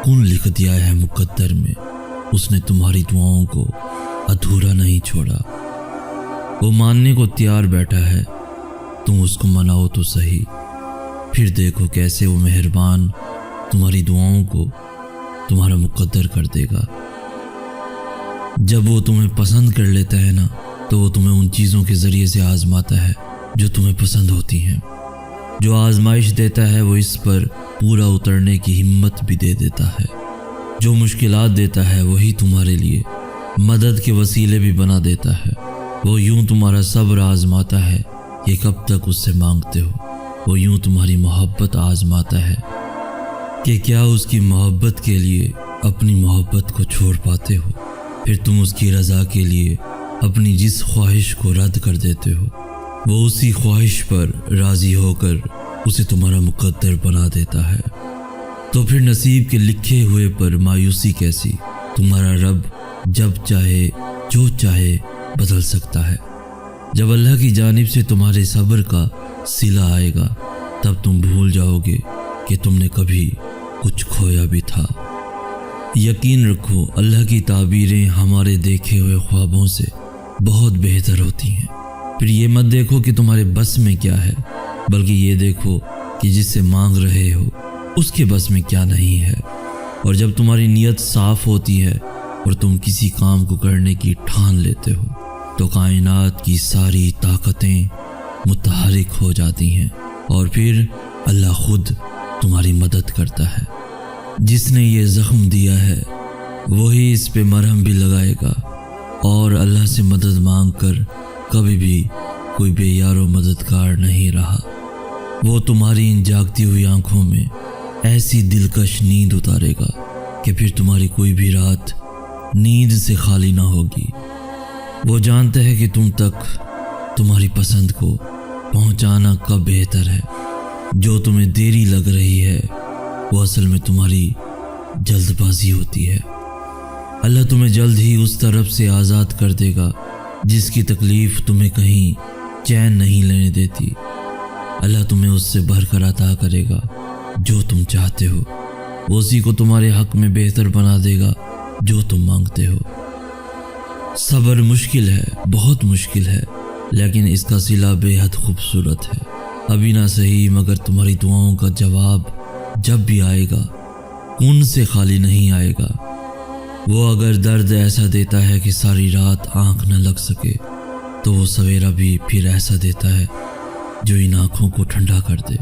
کون لکھ دیا ہے مقدر میں، اس نے تمہاری دعاؤں کو ادھورا نہیں چھوڑا۔ وہ ماننے کو تیار بیٹھا ہے، تم اس کو مناؤ تو صحیح، پھر دیکھو کیسے وہ مہربان تمہاری دعاؤں کو تمہارا مقدر کر دے گا۔ جب وہ تمہیں پسند کر لیتا ہے نا، تو وہ تمہیں ان چیزوں کے ذریعے سے آزماتا ہے جو تمہیں پسند ہوتی ہیں۔ جو آزمائش دیتا ہے وہ اس پر پورا اترنے کی ہمت بھی دے دیتا ہے۔ جو مشکلات دیتا ہے وہی تمہارے لیے مدد کے وسیلے بھی بنا دیتا ہے۔ وہ یوں تمہارا صبر آزماتا ہے کہ کب تک اس سے مانگتے ہو، وہ یوں تمہاری محبت آزماتا ہے کہ کیا اس کی محبت کے لیے اپنی محبت کو چھوڑ پاتے ہو۔ پھر تم اس کی رضا کے لیے اپنی جس خواہش کو رد کر دیتے ہو، وہ اسی خواہش پر راضی ہو کر اسے تمہارا مقدر بنا دیتا ہے۔ تو پھر نصیب کے لکھے ہوئے پر مایوسی کیسی؟ تمہارا رب جب چاہے جو چاہے بدل سکتا ہے۔ جب اللہ کی جانب سے تمہارے صبر کا صلہ آئے گا تب تم بھول جاؤ گے کہ تم نے کبھی کچھ کھویا بھی تھا۔ یقین رکھو اللہ کی تعبیریں ہمارے دیکھے ہوئے خوابوں سے بہت بہتر ہوتی ہیں۔ پھر یہ مت دیکھو کہ تمہارے بس میں کیا ہے، بلکہ یہ دیکھو کہ جس سے مانگ رہے ہو اس کے بس میں کیا نہیں ہے۔ اور جب تمہاری نیت صاف ہوتی ہے اور تم کسی کام کو کرنے کی ٹھان لیتے ہو تو کائنات کی ساری طاقتیں متحرک ہو جاتی ہیں اور پھر اللہ خود تمہاری مدد کرتا ہے۔ جس نے یہ زخم دیا ہے وہی اس پہ مرہم بھی لگائے گا، اور اللہ سے مدد مانگ کر کبھی بھی کوئی بے یار و مددگار نہیں رہا۔ وہ تمہاری ان جاگتی ہوئی آنکھوں میں ایسی دلکش نیند اتارے گا کہ پھر تمہاری کوئی بھی رات نیند سے خالی نہ ہوگی۔ وہ جانتا ہے کہ تم تک تمہاری پسند کو پہنچانا کب بہتر ہے۔ جو تمہیں دیری لگ رہی ہے وہ اصل میں تمہاری جلد بازی ہوتی ہے۔ اللہ تمہیں جلد ہی اس طرف سے آزاد کر دے گا جس کی تکلیف تمہیں کہیں چین نہیں لینے دیتی۔ اللہ تمہیں اس سے بھر کر عطا کرے گا جو تم چاہتے ہو، اسی کو تمہارے حق میں بہتر بنا دے گا جو تم مانگتے ہو۔ صبر مشکل ہے، بہت مشکل ہے، لیکن اس کا صلہ بے حد خوبصورت ہے۔ ابھی نہ صحیح مگر تمہاری دعاؤں کا جواب جب بھی آئے گا کن سے خالی نہیں آئے گا۔ وہ اگر درد ایسا دیتا ہے کہ ساری رات آنکھ نہ لگ سکے تو وہ سویرا بھی پھر ایسا دیتا ہے جو ان آنکھوں کو ٹھنڈا کر دے۔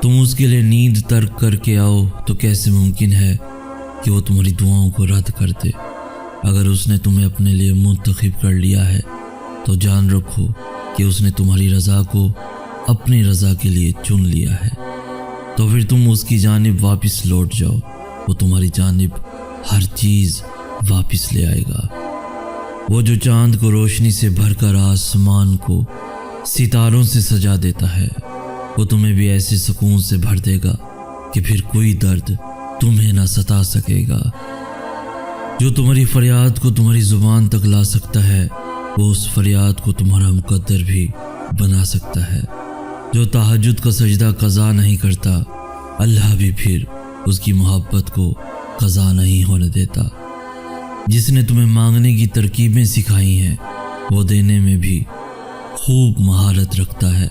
تم اس کے لیے نیند ترک کر کے آؤ تو کیسے ممکن ہے کہ وہ تمہاری دعاؤں کو رد کر دے؟ اگر اس نے تمہیں اپنے لیے منتخب کر لیا ہے تو جان رکھو کہ اس نے تمہاری رضا کو اپنی رضا کے لیے چن لیا ہے۔ تو پھر تم اس کی جانب واپس لوٹ جاؤ، وہ تمہاری جانب ہر چیز واپس لے آئے گا۔ وہ جو چاند کو روشنی سے بھر کر آسمان کو ستاروں سے سجا دیتا ہے وہ تمہیں بھی ایسے سکون سے بھر دے گا کہ پھر کوئی درد تمہیں نہ ستا سکے گا۔ جو تمہاری فریاد کو تمہاری زبان تک لا سکتا ہے وہ اس فریاد کو تمہارا مقدر بھی بنا سکتا ہے۔ جو تہجد کا سجدہ قضا نہیں کرتا اللہ بھی پھر اس کی محبت کو قضا نہیں ہونے دیتا۔ جس نے تمہیں مانگنے کی ترکیبیں سکھائی ہیں وہ دینے میں بھی خوب مہارت رکھتا ہے۔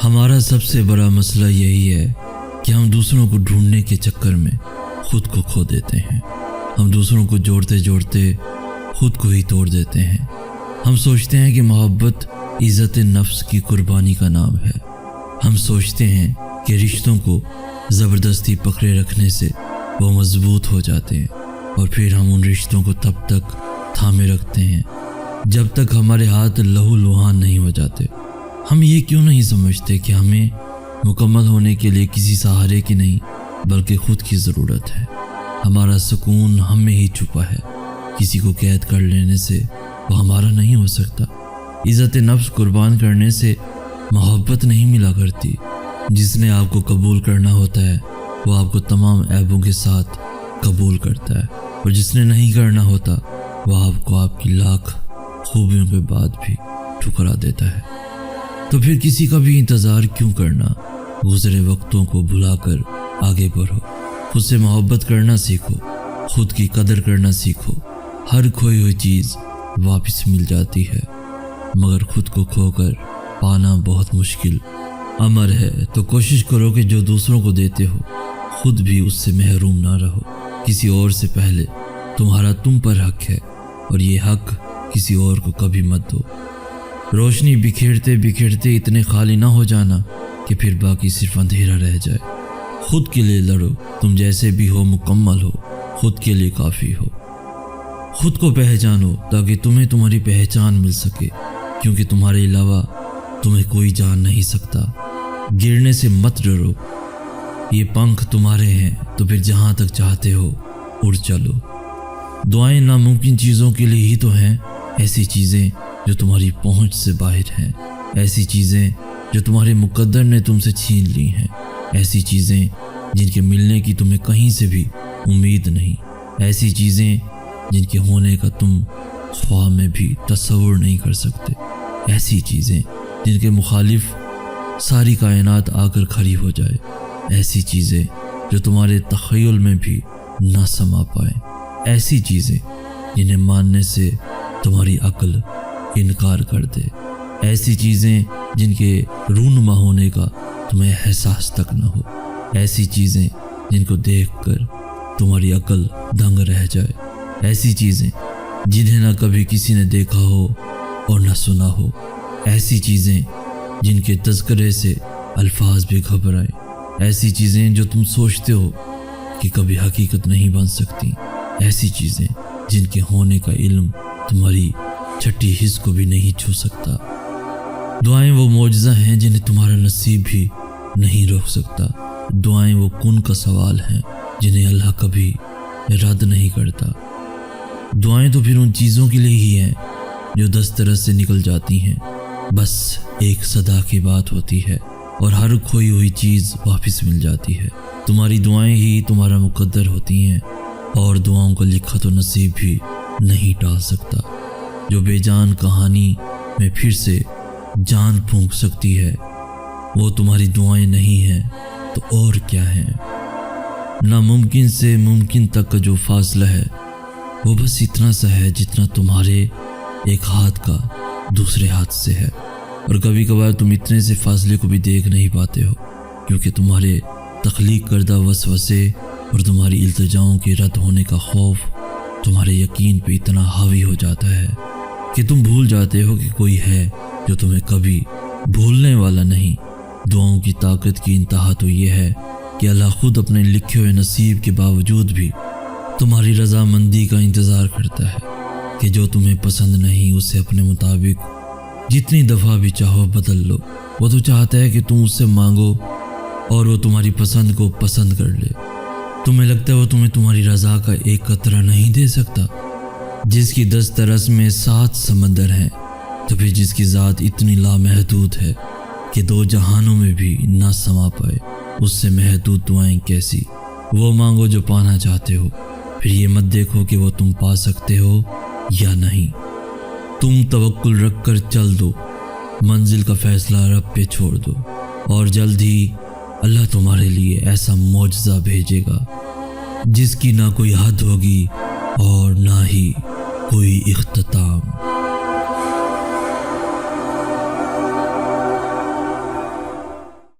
ہمارا سب سے بڑا مسئلہ یہی ہے کہ ہم دوسروں کو ڈھونڈنے کے چکر میں خود کو کھو دیتے ہیں۔ ہم دوسروں کو جوڑتے جوڑتے خود کو ہی توڑ دیتے ہیں۔ ہم سوچتے ہیں کہ محبت عزت نفس کی قربانی کا نام ہے۔ ہم سوچتے ہیں کہ رشتوں کو زبردستی پکڑے رکھنے سے وہ مضبوط ہو جاتے ہیں، اور پھر ہم ان رشتوں کو تب تک تھامے رکھتے ہیں جب تک ہمارے ہاتھ لہو لہان نہیں ہو جاتے۔ ہم یہ کیوں نہیں سمجھتے کہ ہمیں مکمل ہونے کے لیے کسی سہارے کی نہیں بلکہ خود کی ضرورت ہے۔ ہمارا سکون ہم میں ہی چھپا ہے۔ کسی کو قید کر لینے سے وہ ہمارا نہیں ہو سکتا۔ عزت نفس قربان کرنے سے محبت نہیں ملا کرتی۔ جس نے آپ کو قبول کرنا ہوتا ہے وہ آپ کو تمام عیبوں کے ساتھ قبول کرتا ہے، اور جس نے نہیں کرنا ہوتا وہ آپ کو آپ کی لاکھ خوبیوں کے بعد بھی ٹھکرا دیتا ہے۔ تو پھر کسی کا بھی انتظار کیوں کرنا؟ گزرے وقتوں کو بھلا کر آگے بڑھو، خود سے محبت کرنا سیکھو، خود کی قدر کرنا سیکھو۔ ہر کھوئی ہوئی چیز واپس مل جاتی ہے، مگر خود کو کھو کر پانا بہت مشکل امر ہے۔ تو کوشش کرو کہ جو دوسروں کو دیتے ہو خود بھی اس سے محروم نہ رہو۔ کسی اور سے پہلے تمہارا تم پر حق ہے، اور یہ حق کسی اور کو کبھی مت دو۔ روشنی بکھیرتے بکھیرتے اتنے خالی نہ ہو جانا کہ پھر باقی صرف اندھیرا رہ جائے۔ خود کے لیے لڑو، تم جیسے بھی ہو مکمل ہو، خود کے لیے کافی ہو۔ خود کو پہچانو تاکہ تمہیں تمہاری پہچان مل سکے، کیونکہ تمہارے علاوہ تمہیں کوئی جان نہیں سکتا۔ گرنے سے مت ڈرو، یہ پنکھ تمہارے ہیں تو پھر جہاں تک چاہتے ہو اڑ چلو۔ دعائیں ناممکن چیزوں کے لیے ہی تو ہیں، ایسی چیزیں جو تمہاری پہنچ سے باہر ہیں، ایسی چیزیں جو تمہارے مقدر نے تم سے چھین لی ہیں، ایسی چیزیں جن کے ملنے کی تمہیں کہیں سے بھی امید نہیں، ایسی چیزیں جن کے ہونے کا تم خواہ میں بھی تصور نہیں کر سکتے، ایسی چیزیں جن کے مخالف ساری کائنات آ کر کھڑی ہو جائے، ایسی چیزیں جو تمہارے تخیل میں بھی نہ سما پائیں، ایسی چیزیں جنہیں ماننے سے تمہاری عقل انکار کر دے، ایسی چیزیں جن کے رونما ہونے کا تمہیں احساس تک نہ ہو، ایسی چیزیں جن کو دیکھ کر تمہاری عقل دنگ رہ جائے، ایسی چیزیں جنہیں نہ کبھی کسی نے دیکھا ہو اور نہ سنا ہو، ایسی چیزیں جن کے تذکرے سے الفاظ بھی گھبرائیں، ایسی چیزیں جو تم سوچتے ہو کہ کبھی حقیقت نہیں بن سکتی، ایسی چیزیں جن کے ہونے کا علم تمہاری چھٹی حس کو بھی نہیں چھو سکتا۔ دعائیں وہ معجزہ ہیں جنہیں تمہارا نصیب بھی نہیں روک سکتا، دعائیں وہ کن کا سوال ہیں جنہیں اللہ کبھی رد نہیں کرتا۔ دعائیں تو پھر ان چیزوں کے لیے ہی ہیں جو دسترس سے نکل جاتی ہیں، بس ایک صدا کی بات ہوتی ہے اور ہر کھوئی ہوئی چیز واپس مل جاتی ہے۔ تمہاری دعائیں ہی تمہارا مقدر ہوتی ہیں اور دعاؤں کا لکھا تو نصیب بھی نہیں ٹال سکتا۔ جو بے جان کہانی میں پھر سے جان پھونک سکتی ہے وہ تمہاری دعائیں نہیں ہیں تو اور کیا ہیں؟ ناممکن سے ممکن تک کا جو فاصلہ ہے وہ بس اتنا سا ہے جتنا تمہارے ایک ہاتھ کا دوسرے ہاتھ سے ہے، اور کبھی کبھار تم اتنے سے فاصلے کو بھی دیکھ نہیں پاتے ہو کیونکہ تمہارے تخلیق کردہ وسوسے اور تمہاری التجاؤں کے رد ہونے کا خوف تمہارے یقین پہ اتنا حاوی ہو جاتا ہے کہ تم بھول جاتے ہو کہ کوئی ہے جو تمہیں کبھی بھولنے والا نہیں۔ دعاؤں کی طاقت کی انتہا تو یہ ہے کہ اللہ خود اپنے لکھے ہوئے نصیب کے باوجود بھی تمہاری رضامندی کا انتظار کرتا ہے کہ جو تمہیں پسند نہیں اسے اپنے مطابق جتنی دفعہ بھی چاہو بدل لو۔ وہ تو چاہتا ہے کہ تم اس سے مانگو اور وہ تمہاری پسند کو پسند کر لے۔ تمہیں لگتا ہے وہ تمہیں تمہاری رضا کا ایک قطرہ نہیں دے سکتا؟ جس کی دسترس میں 7 سمندر ہیں، تو پھر جس کی ذات اتنی لامحدود ہے کہ 2 جہانوں میں بھی نہ سما پائے، اس سے محدود دعائیں کیسی؟ وہ مانگو جو پانا چاہتے ہو، پھر یہ مت دیکھو کہ وہ تم پا سکتے ہو یا نہیں۔ تم توکل رکھ کر چل دو، منزل کا فیصلہ رب پہ چھوڑ دو، اور جلد ہی اللہ تمہارے لیے ایسا معجزہ بھیجے گا جس کی نہ کوئی حد ہوگی اور نہ ہی کوئی اختتام۔